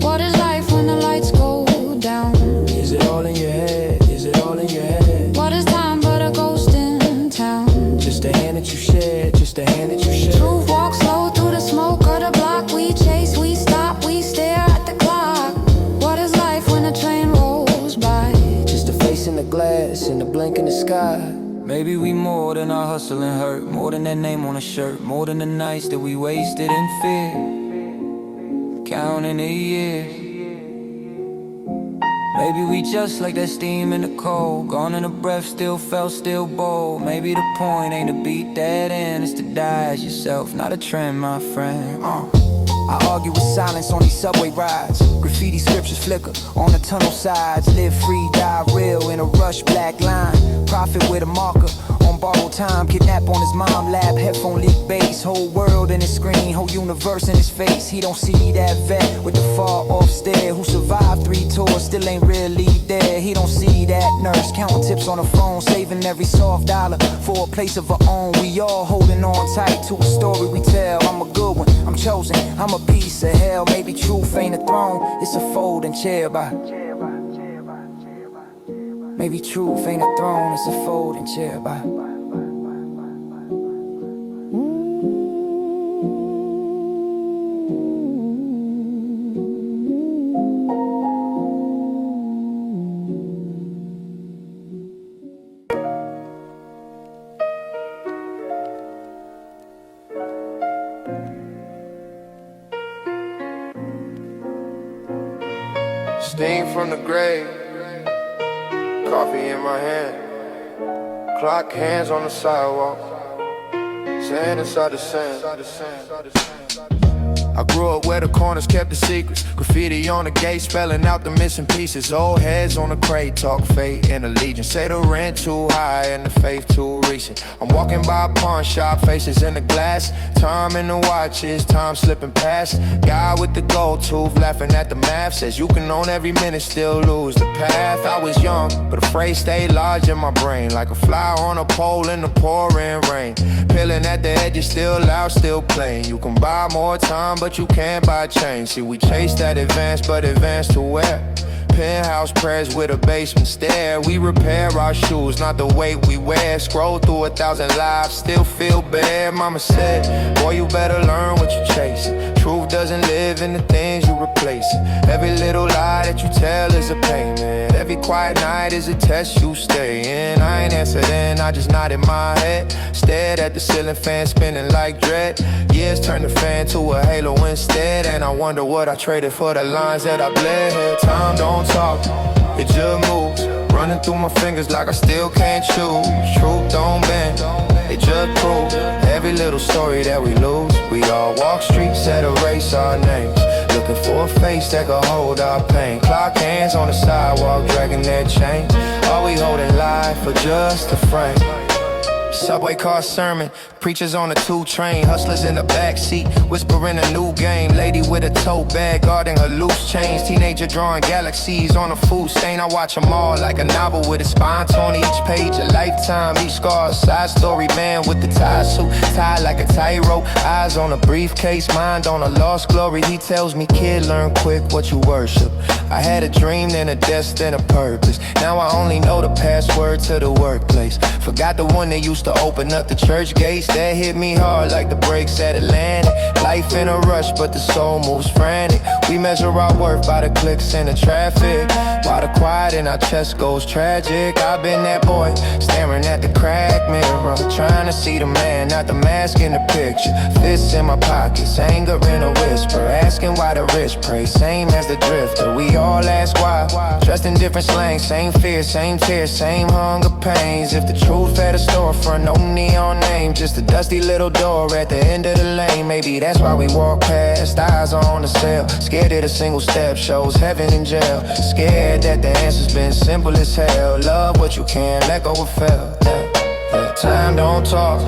What is life when the lights go down? Is it all in your head? Is it all in your head? What is time but a ghost in town? Just a hand that you shared, just a hand that you shared. Truth walks slow through the smoke of the block. We chase, we stop, we stare at the clock. What is life when a train rolls by? Just a face in the glass and a blink in the sky. Maybe we more than our hustle and hurt, more than that name on a shirt, more than the nights that we wasted in fear. Counting the years. Maybe we just like that steam in the cold, gone in a breath, still felt, still bold. Maybe the point ain't to beat that end, it's to die as yourself, not a trend, my friend. I argue with silence on these subway rides. Graffiti scriptures flicker on the tunnel sides. Live free, die real in a rush, black line. Profit with a marker on borrowed time. Kidnap on his mom lap, headphone leak bass. Whole world in his screen, whole universe in his face. He don't see that vet with the far off stare, who survived 3 tours, still ain't really there. He don't see that nurse counting tips on the phone, saving every soft dollar for a place of our own. We all holding on tight to a story we tell. I'm a good one, I'm chosen, I'm a piece of hell. Maybe truth ain't a throne, it's a folding chair by. Maybe truth ain't a throne, it's a folding chair by. Steam from the grave, coffee in my hand, clock hands on the sidewalk, sand inside the sand. I grew up where the corners kept the secrets. Graffiti on the gate spelling out the missing pieces. Old heads on the crate talk fate and allegiance. Say the rent too high and the faith too recent. I'm walking by a pawn shop, faces in the glass. Time in the watches, time slipping past. Guy with the gold tooth laughing at the math. Says you can own every minute, still lose the path. I was young, but the phrase stayed large in my brain. Like a fly on a pole in the pouring rain. Peeling at the edges, still loud, still playing. You can buy more time, but you can't buy change. See, we chase that advance, but advance to where? Penthouse prayers with a basement stair. We repair our shoes, not the weight we wear. Scroll through 1,000 lives, still feel bad. Mama said, boy, you better learn what you chase. Truth doesn't live in the things you replace. Every little lie that you tell is a payment. Every quiet night is a test you stay in. I ain't answered in, I just nodded my head. Stared at the ceiling fan spinning like dread. Years turned the fan to a halo instead. And I wonder what I traded for the lines that I bled. Time don't talk, it just moves. Running through my fingers like I still can't choose. Truth don't bend, it just proves. Every little story that we lose. We all walk streets that erase our names. Looking for a face that could hold our pain. Clock hands on the sidewalk dragging their chain. Are we holding life for just a frame? Subway car sermon, preachers on a 2 train, hustlers in the backseat, whispering a new game. Lady with a tote bag guarding her loose chains. Teenager drawing galaxies on a food stain. I watch them all like a novel with a spine on each page. A lifetime, each scar a side story. Man with the tie suit, tied like a tightrope. Eyes on a briefcase, mind on a lost glory. He tells me, kid, learn quick what you worship. I had a dream, then a destiny, a purpose. Now I only know the password to the workplace. Forgot the one that used to open up the church gates. That hit me hard like the brakes at Atlantic. Life Life in a rush, but the soul moves frantic. We measure our worth by the clicks and the traffic, while the quiet in our chest goes tragic. I've been that boy, staring at the crack mirror, trying to see the man, not the mask in the picture. Fists in my pockets, anger in a whisper, asking why the rich pray, same as the drifter. We all ask why, dressed in different slang, same fear, same tears, same hunger pains. If the truth had a storefront, no neon name, just a dusty little door at the end of the lane. Maybe that's why we walk past, eyes on the cell, scared that a single step shows heaven in jail. Scared that the answer's been simple as hell. Love what you can, let go of fail. Time don't talk,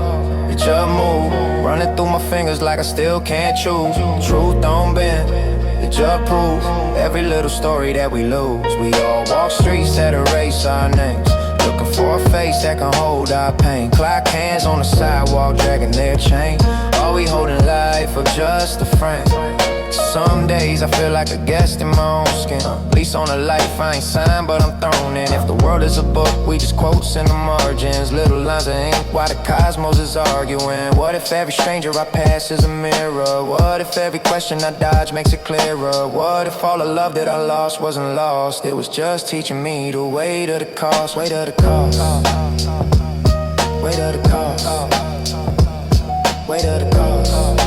it just move, running through my fingers like I still can't choose. Truth don't bend, it just proves every little story that we lose. We all walk streets that erase our names, looking for a face that can hold our pain. Clock hands on the sidewalk dragging their chain. All we holding life or just a frame. Some days I feel like a guest in my own skin. Lease on a life I ain't signed, but I'm thrown in. If the world is a book, we just quotes in the margins, little lines of ink while the cosmos is arguing. What if every stranger I pass is a mirror? What if every question I dodge makes it clearer? What if all the love that I lost wasn't lost? It was just teaching me the weight of the cost, weight of the cost, weight of the cost, weight of the cost.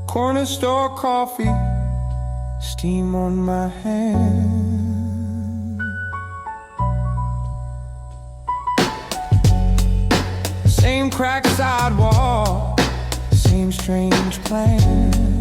Corner store coffee, steam on my hand. Same cracked sidewalk, same strange plan.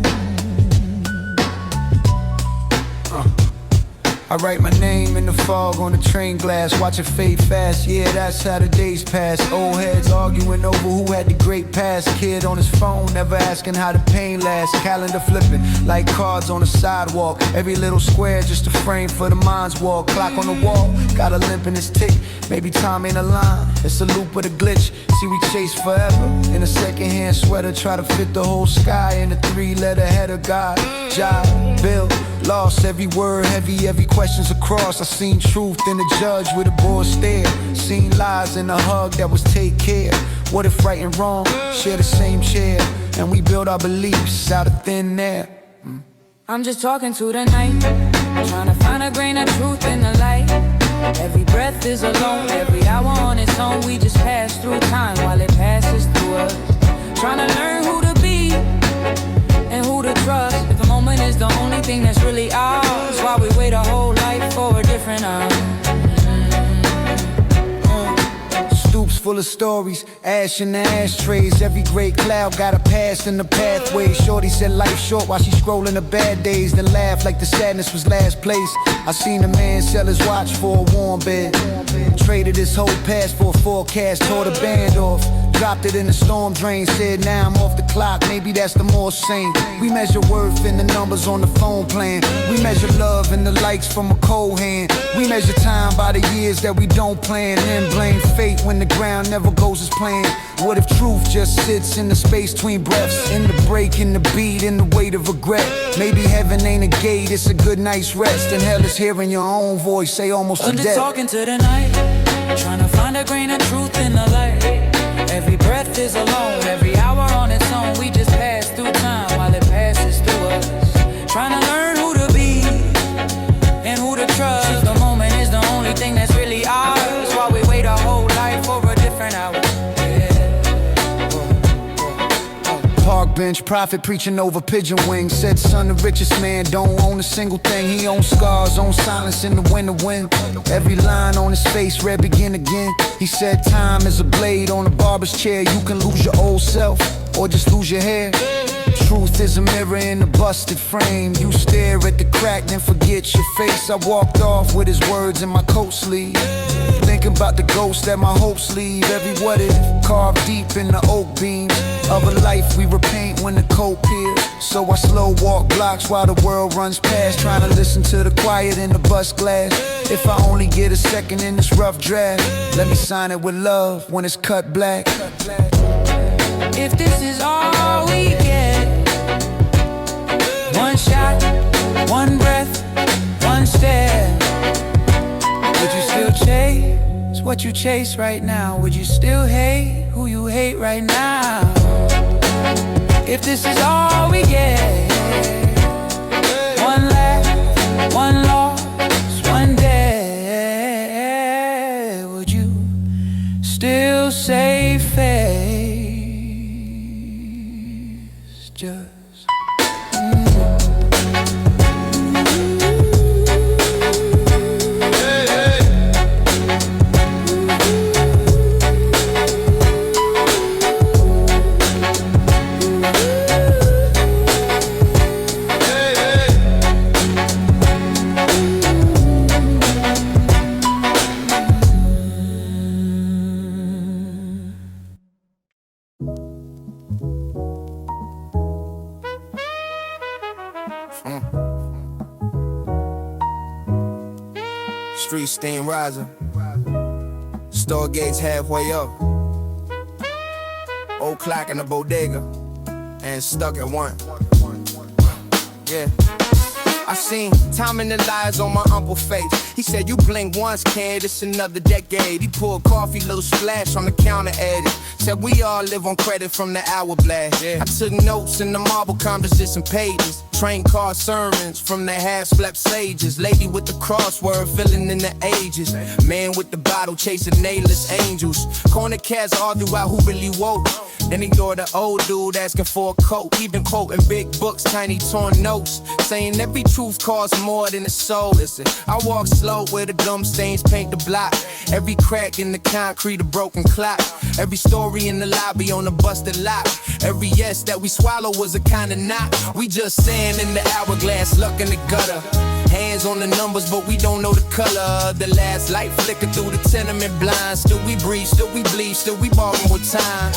I write my name in the fog on the train glass, watch it fade fast, yeah, that's how the days pass. Old heads arguing over who had the great past. Kid on his phone, never asking how the pain lasts. Calendar flipping like cards on the sidewalk. Every little square just a frame for the mind's walk. Clock on the wall, got a limp in his tick. Maybe time ain't a line, it's a loop of the glitch. See, we chase forever in a secondhand sweater, try to fit the whole sky in a three-letter header. God, job, bill, lost every word heavy, every question's a cross. I seen truth in the judge with a bored stare, seen lies in a hug that was take care. What if right and wrong share the same chair, and we build our beliefs out of thin air? I'm just talking to the night, trying to find a grain of truth in the light. Every breath is alone, every hour on its own. We just pass through time while it passes through us, trying to learn who to be and who to trust. If the moment is the only thing that's really ours, why we wait a whole life for a different hour? Stoops full of stories, ash in the ashtrays. Every gray cloud got a past in the pathway. Shorty said life short while she scrolling the bad days, then laughed like the sadness was last place. I seen a man sell his watch for a warm bed, traded his whole past for a forecast, tore the band off, dropped it in the storm drain, said now I'm off the clock, maybe that's the more sane. We measure worth in the numbers on the phone plan. We measure love in the likes from a cold hand. We measure time by the years that we don't plan, and blame fate when the ground never goes as planned. What if truth just sits in the space between breaths, in the break, in the beat, in the weight of regret? Maybe heaven ain't a gate, it's a good night's rest, and hell is hearing your own voice say almost to I'm death. just talking to the night, trying to find a grain of truth in the light. Every breath is alone, every hour on its own. We just pass through time while it passes through us, trying to learn who to be and who to trust. The moment is the only thing that's really ours, while we wait a whole life for a different hour. Park bench French prophet preaching over pigeon wings. Said son, the richest man don't own a single thing. He owns scars, owns silence in the winter wind. Every line on his face read begin again. He said time is a blade on a barber's chair. You can lose your old self or just lose your hair. Truth is a mirror in a busted frame. You stare at the crack, then forget your face. I walked off with his words in my coat sleeve, thinking about the ghost that my hopes leave. Every what if carved deep in the oak beams of a life we repaint when the coat peels. So I slow walk blocks while the world runs past, trying to listen to the quiet in the bus glass. If I only get a second in this rough draft, let me sign it with love when it's cut black. If this is all we get, one shot, one breath, one stare, would you still chase what you chase right now? Would you still hate who you hate right now? If this is all we get, one laugh, one loss, one day, would you still say face? Just Street steam rising, store gates halfway up, old clock in the bodega, and stuck at one. Yeah, I seen time in the lies on my uncle's face. He said, you blink once, kid, it's another decade. He poured coffee, little splash on the counter edge. Said we all live on credit from the hourglass. I took notes in the marble composition pages. Train car sermons from the half-slept sages. Lady with the crossword filling in the ages. Man with the bottle chasing nameless angels. Corner cats argue out who really woke. Then ignore the old dude asking for a coat. Even quoting big books, tiny torn notes, saying every truth costs more than a soul. Listen, I walk slow where the gum stains paint the block. Every crack in the concrete a broken clock. Every story in the lobby on a busted lock. Every yes that we swallow was a kind of knock. We just sand in the hourglass, luck in the gutter. Hands on the numbers, but we don't know the color. The last light flicker through the tenement blinds. Still we breathe, still we bleed, still we borrow with time.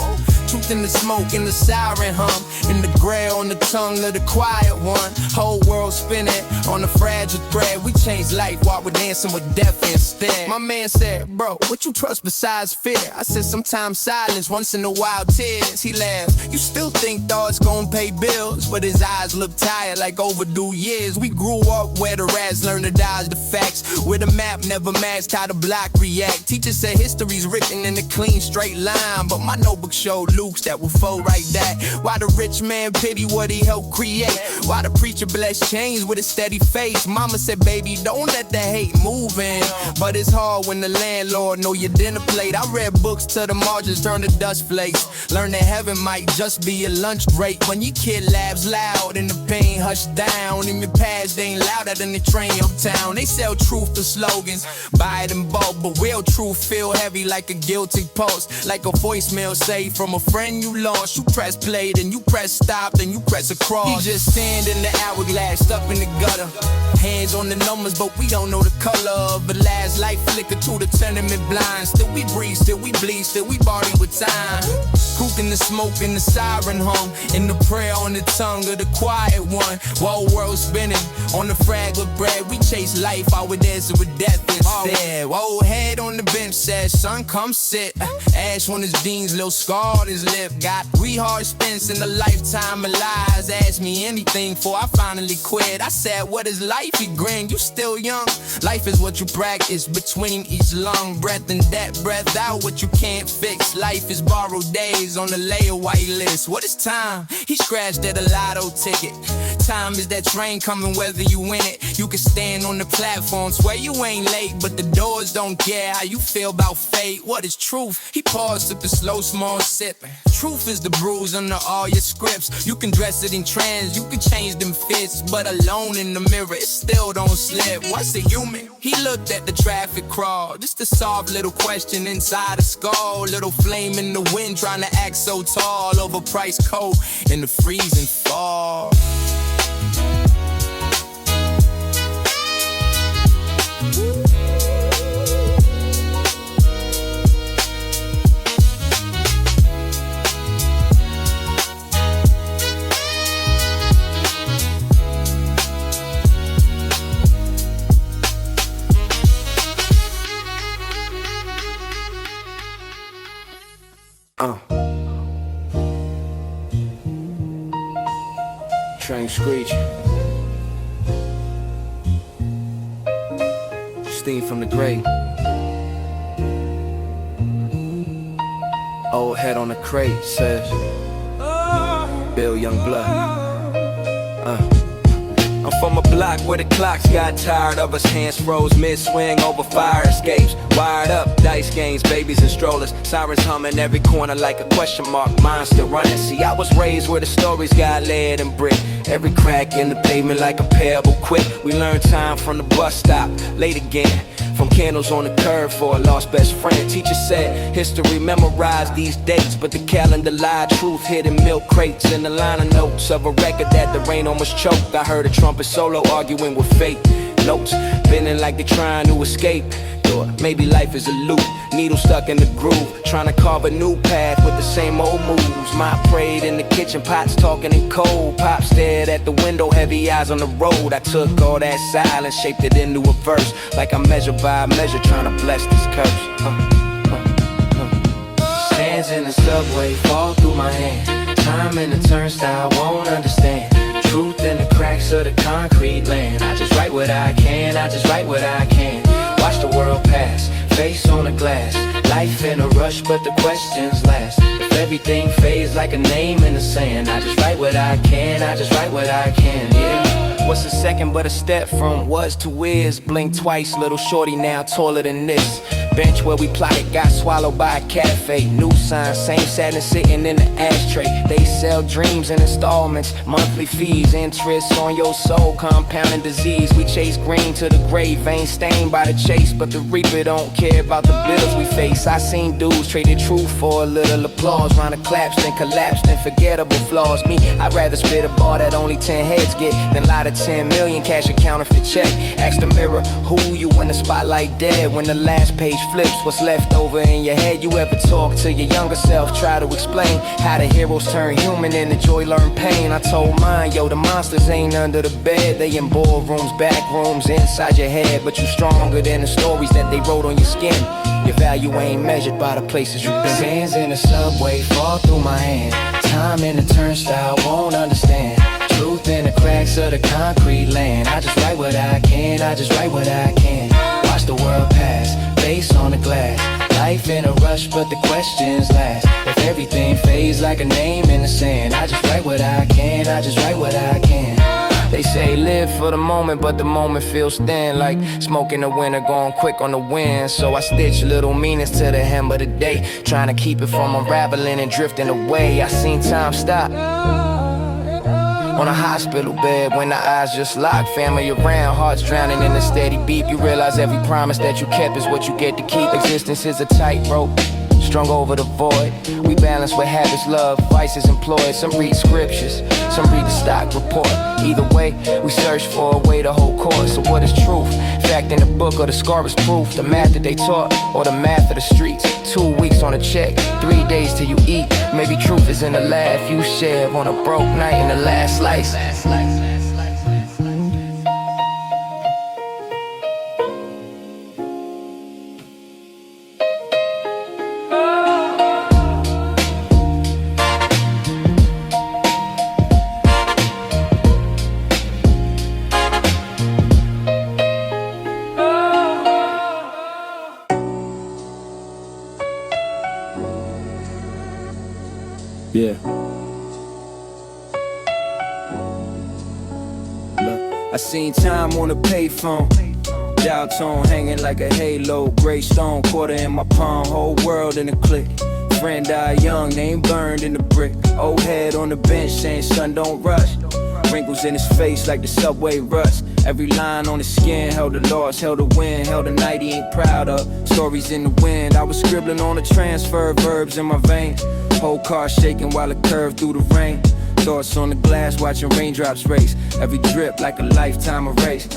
Truth in the smoke, in the siren hum, in the gray on the tongue of the quiet one. Whole world spinning on a fragile thread. We change life while we're dancing with death instead. My man said, bro, what you trust besides fear? I said, sometimes silence, once in a while tears. He laughed, you still think thoughts gon' pay bills? But his eyes look tired like overdue years. We grew up where the rats learn to dodge the facts, where the map never matched how the block react. Teacher said history's written in a clean straight line, but my notebook showed loops that will fold right back. Why the rich man pity what he helped create? Why the preacher bless change with a steady face? Mama said, baby, don't let the hate move in. But it's hard when the landlord know your dinner plate. I read books till the margins turn to dust flakes. Learn that heaven might just be a lunch break. When your kid laughs loud and the pain hushed down, and your past ain't louder than the train uptown. They sell truth to slogans, buy it in bulk, but real truth feel heavy like a guilty pulse. Like a voicemail saved from a friend you lost. You press play, then you press stop, then you press across. He just stand in the hourglass, stuck in the gutter. Hands on the numbers, but we don't know the color of the last light flicker through the tenement blinds. Still we breathe, still we bleed, still we bargain with time. Proof in the smoke, in the siren hum, in the prayer on the tongue of the quiet one. While world spinning on the fragile bread, we chase life, I would answer with death instead. Old head on the bench said, son, come sit. Ash on his jeans, little scar on his lip. Got 3 hard spins in a lifetime of lies. Asked me anything before I finally quit. I said, what is life? He grinned, you still young. Life is what you practice between each lung. Breath in that, breath out, what you can't fix. Life is borrowed days on the layaway list. What is time? He scratched at a lotto ticket. time is that train coming whether you win it. You can stand on the platform, swear you ain't late, but the doors don't care how you feel about fate. What is truth? He paused, sipping slow, small sipping. Truth is the bruise under all your scripts. You can dress it in trends, you can change them fits, but alone in the mirror, it still don't slip. What's a human? He looked at the traffic crawl, just a soft little question inside a skull. Little flame in the wind, trying to act so tall. Overpriced coat in the freezing fall. Train screech. Steam from the grate. Old head on the crate says Bill Young Blood. I'm from a block where the clocks got tired of us. Hands froze mid-swing over fire escapes. Wired up, dice games, babies and strollers. Sirens humming every corner like a question mark. Mine still running. See, I was raised where the stories got lead and brick. Every crack in the pavement like a pebble quick. We learned time from the bus stop, late again. From candles on the curb for a lost best friend. Teacher said history memorized these dates, but the calendar lied. Truth hid in milk crates in the liner notes of a record that the rain almost choked. I heard a trumpet solo arguing with fate. Notes bending like they're trying to escape. Or maybe life is a loop, needle stuck in the groove, trying to carve a new path with the same old moves. Ma prayed in the kitchen, pots talking in cold. Pop stared at the window, heavy eyes on the road. I took all that silence, shaped it into a verse, like I measure by measure, trying to bless this curse. Sands in the subway fall through my hand. Time in the turnstile, won't understand. Truth in the cracks of the concrete land. I just write what I can, I just write what I can. Watch the world pass, face on the glass. Life in a rush, but the questions last. If everything fades like a name in the sand, I just write what I can, I just write what I can, yeah. What's a second but a step from was to is? Blink twice, little shorty now taller than this. Bench where we plotted got swallowed by a cafe. New sign, same sadness sitting in the ashtray. They sell dreams in installments, monthly fees, interest on your soul, compounding disease. We chase green to the grave, ain't stained by the chase, but the reaper don't care about the bills we face. I seen dudes traded truth for a little applause, round of claps, then collapsed and forgettable flaws. Me, I'd rather spit a bar that only 10 heads get than lie to 10 million, cash a counterfeit check. Ask the mirror who you in the spotlight dead. When the last page flips, what's left over in your head? You ever talk to your younger self, try to explain how the heroes turn human and the joy learn pain? I told mine, yo, the monsters ain't under the bed. They in boardrooms, back rooms, inside your head. But you stronger than the stories that they wrote on your skin. Your value ain't measured by the places you've been. Sands in the subway fall through my hand. Time in the turnstile, won't understand. Truth in the cracks of the concrete land. I just write what I can, I just write what I can. Watch the world pass, face on the glass. Life in a rush, but the questions last. If everything fades like a name in the sand, I just write what I can, I just write what I can. They say live for the moment, but the moment feels thin, like smoke in the winter, going quick on the wind. So I stitch little meanings to the hem of the day, trying to keep it from unraveling and drifting away. I seen time stop on a hospital bed when the eyes just lock. Family around, hearts drowning in a steady beat. You realize every promise that you kept is what you get to keep. Existence is a tightrope, strung over the void. We balance with habits, love, vices employed. Some read scriptures, some read the stock report. Either way, we search for a way to hold course. So what is truth? Fact in the book or the scar is proof? The math that they taught or the math of the streets? 2 weeks on a check, 3 days till you eat. Maybe truth is in the laugh you share on a broke night in the last slice. Yeah. I seen time on a payphone. Dial tone hanging like a halo. Gray stone, quarter in my palm. Whole world in a click. Friend died young, name burned in the brick. Old head on the bench saying, son, don't rush. Wrinkles in his face like the subway rust. Every line on his skin held the loss, held the win, held a night he ain't proud of. Stories in the wind, I was scribbling on the transfer verbs in my veins. Whole car shaking while it curved through the rain. Thoughts on the glass, watching raindrops race. Every drip like a lifetime of race.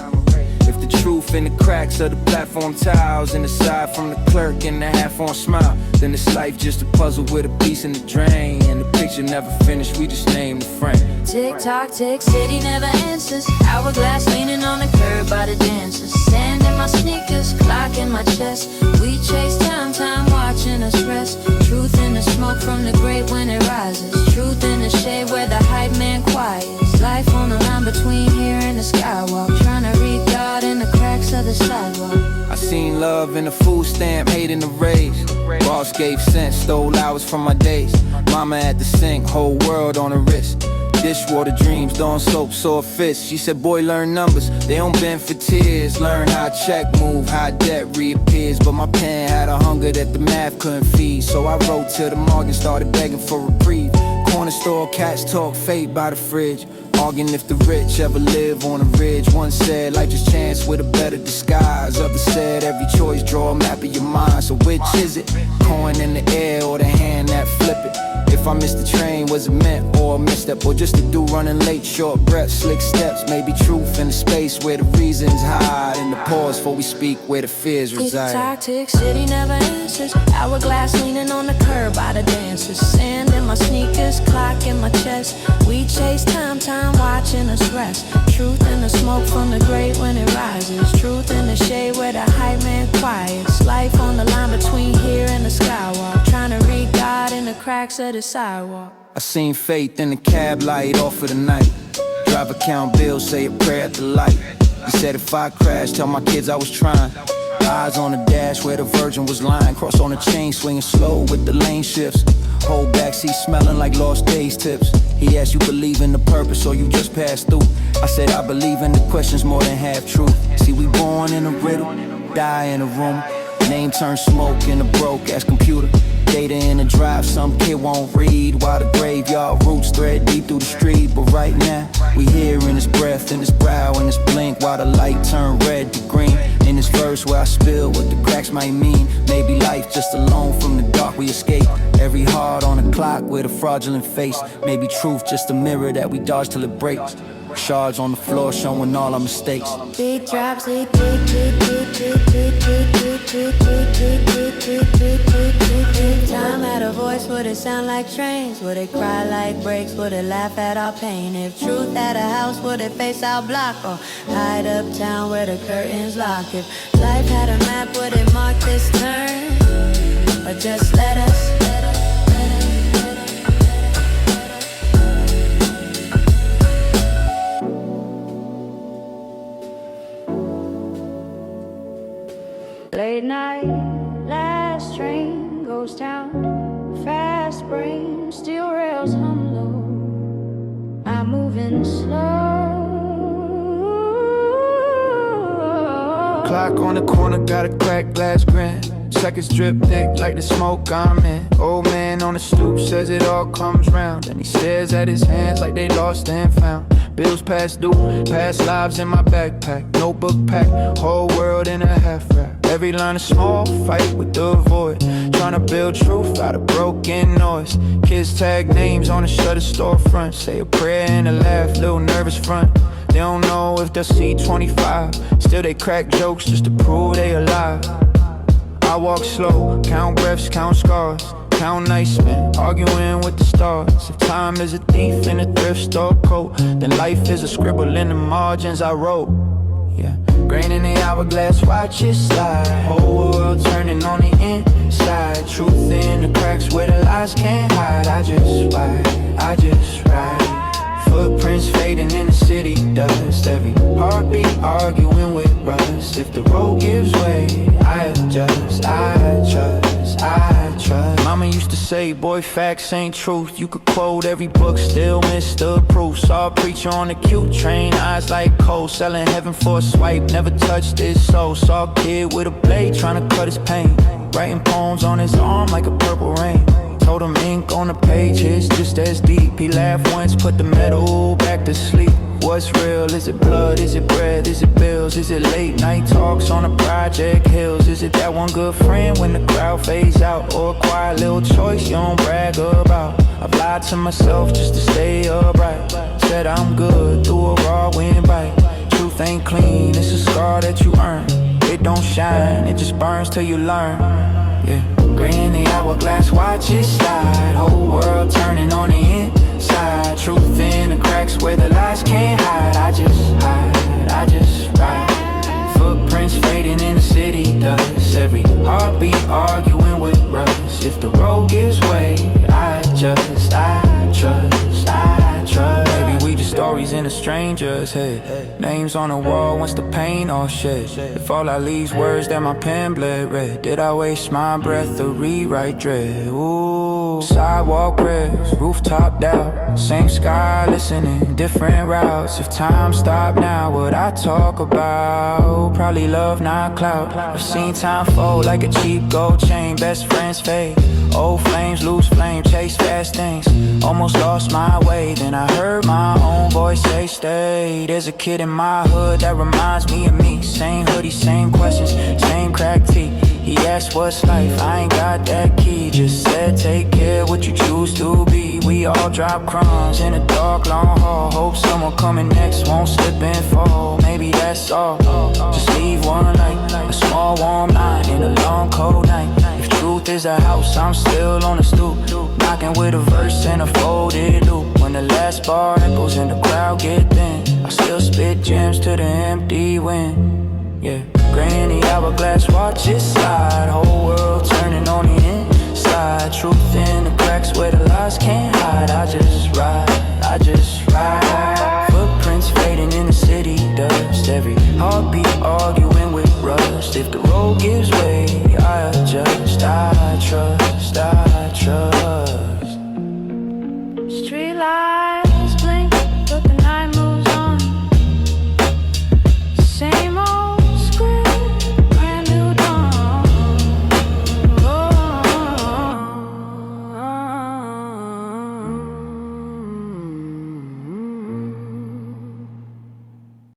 If the truth in the cracks of the platform tiles, and aside from the clerk and the half-on smile, then this life just a puzzle with a piece in the drain. And the picture never finished, we just named the frame. Tick tock, tick, city never answers. Hourglass leaning on the curb by the dancers. Sand in my sneakers, clock in my chest. We chase time, time watching us rest. Truth in the smoke from the grate when it rises. Truth in the shade where the hype man quiets. Life on the line between here and the skywalk. Trying to read God in the cracks of the sidewalk. I seen love in the food stamp, hate in the raise. Boss gave sense, stole hours from my days. Mama at the sink, whole world on her wrist. Dishwater dreams, dawn soap, sore fists. She said, boy, learn numbers, they don't bend for tears. Learn how check move, how debt reappears. But my pen had a hunger that the math couldn't feed. So I wrote till the morgan started begging for reprieve. Corner store cats talk fate by the fridge. Arguing if the rich ever live on a ridge. One said, life just chance with a better disguise. Others said, every choice draw a map of your mind. So which is it? Coin in the air or the hand that flip it? If I missed the train, was it meant or a misstep? Or just a dude running late, short breath, slick steps. Maybe truth in the space where the reasons hide. And the pause before we speak where the fears reside. Tick tock, tick, city never answers. Hourglass leaning on the curb by the dancers. Sand in my sneakers, clock in my chest. We chase time, time watching us rest. Truth in the smoke from the grate when it rises. Truth in the shade where the hype man quiets. Life on the line between here and the skywalk. Trying to read God in the cracks of the sidewalk. I seen faith in the cab light off of the night. Driver count bills, say a prayer at the light. He said if I crashed, tell my kids I was trying. Eyes on the dash where the Virgin was lying. Cross on the chain, swinging slow with the lane shifts. Whole backseat smelling like lost days tips. He asked, you believe in the purpose or you just passed through? I said I believe in the questions more than half truth. See, we born in a riddle, die in a room. Name turns smoke in a broke ass computer. Data in the drive, some kid won't read. While the graveyard roots thread deep through the street. But right now, we here in his breath, in his brow, in his blink. While the light turn red to green. In this verse where I spill what the cracks might mean. Maybe life just a loan from the dark we escape. Every heart on the clock with a fraudulent face. Maybe truth just a mirror that we dodge till it breaks. Shards on the floor showing all our mistakes. Big drops, time had a voice, would it sound like trains? Would it cry like breaks? Would it laugh at our pain? If truth had a house, would it face our block? Or hide uptown where the curtains lock? If life had a map, would it mark this turn? Or just let us Late night, last train goes down. Fast brain, steel rails hum low. I'm moving slow. Clock on the corner, got a cracked glass grin. Seconds drip thick like the smoke I'm in. Old man on the stoop says it all comes round. Then he stares at his hands like they lost and found. Bills past due, past lives in my backpack. Notebook pack, whole world in a half wrap. Every line a small fight with the void. Tryna build truth out of broken noise. Kids tag names on the shutter storefront. Say a prayer and a laugh, little nervous front. They don't know if they'll see 25. Still they crack jokes just to prove they alive. I walk slow, count breaths, count scars. Count nights spent arguing with the stars. If time is a thief in a thrift store coat, then life is a scribble in the margins I wrote. Yeah, grain in the hourglass, watch it slide. Whole world turning on the inside. Truth in the cracks where the lies can't hide. I just ride. Footprints fading in the city dust. Every heartbeat arguing with rust. If the road gives way, I adjust, I trust. Mama used to say say, boy, facts ain't truth. You could quote every book, still miss the proof. Saw a preacher on the cute train, eyes like coal, selling heaven for a swipe, never touched his soul. Saw a kid with a blade trying to cut his pain, writing poems on his arm like a purple rain. Told him ink on the page is just as deep. He laughed once, put the metal back to sleep. What's real? Is it blood? Is it bread? Is it bills? Is it late night talks on the project hills? Is it that one good friend when the crowd fades out? Or a quiet little choice you don't brag about? I've lied to myself just to stay upright. Said I'm good through a raw wind bite. Truth ain't clean, it's a scar that you earn. It don't shine, it just burns till you learn. Yeah. Gray in the hourglass, watch it slide. Whole world turning on the inside. Truth in the cracks where the lies can't hide. I just ride. Footprints fading in the city dust. Every heartbeat arguing with rust. If the road gives way, I trust. Maybe we just stories in a stranger's head. Names on the wall once the pain all shed. If all I leave's words that my pen bled red, did I waste my breath to rewrite dread? Ooh, sidewalk reds, rooftop down, same sky listening, different routes. If time stopped now, what I talk about? Probably love, not clout. I've seen time fold like a cheap gold chain. Best friends fade, old flames lose flame, chase fast things. Almost lost my way, then I heard my own voice say stay. There's a kid in my hood that reminds me of me. Same hoodie, same questions, same cracked teeth. He asked what's life, I ain't got that key. Just said take care what you choose to be. We all drop crumbs in a dark long hall. Hope someone coming next won't slip and fall. Maybe that's all, just leave one light. A small warm line in a long cold night. If truth is a house, I'm still on the stoop, knocking with a verse and a folded loop. When the last bar echoes and the crowd get thin, I still spit gems to the empty wind. Yeah, gray in the hourglass, watch it slide. Whole world turning on the inside. Truth in the cracks where the lies can't hide. I just ride. Footprints fading in the city dust. Every heartbeat arguing with rust. If the road gives way, I trust.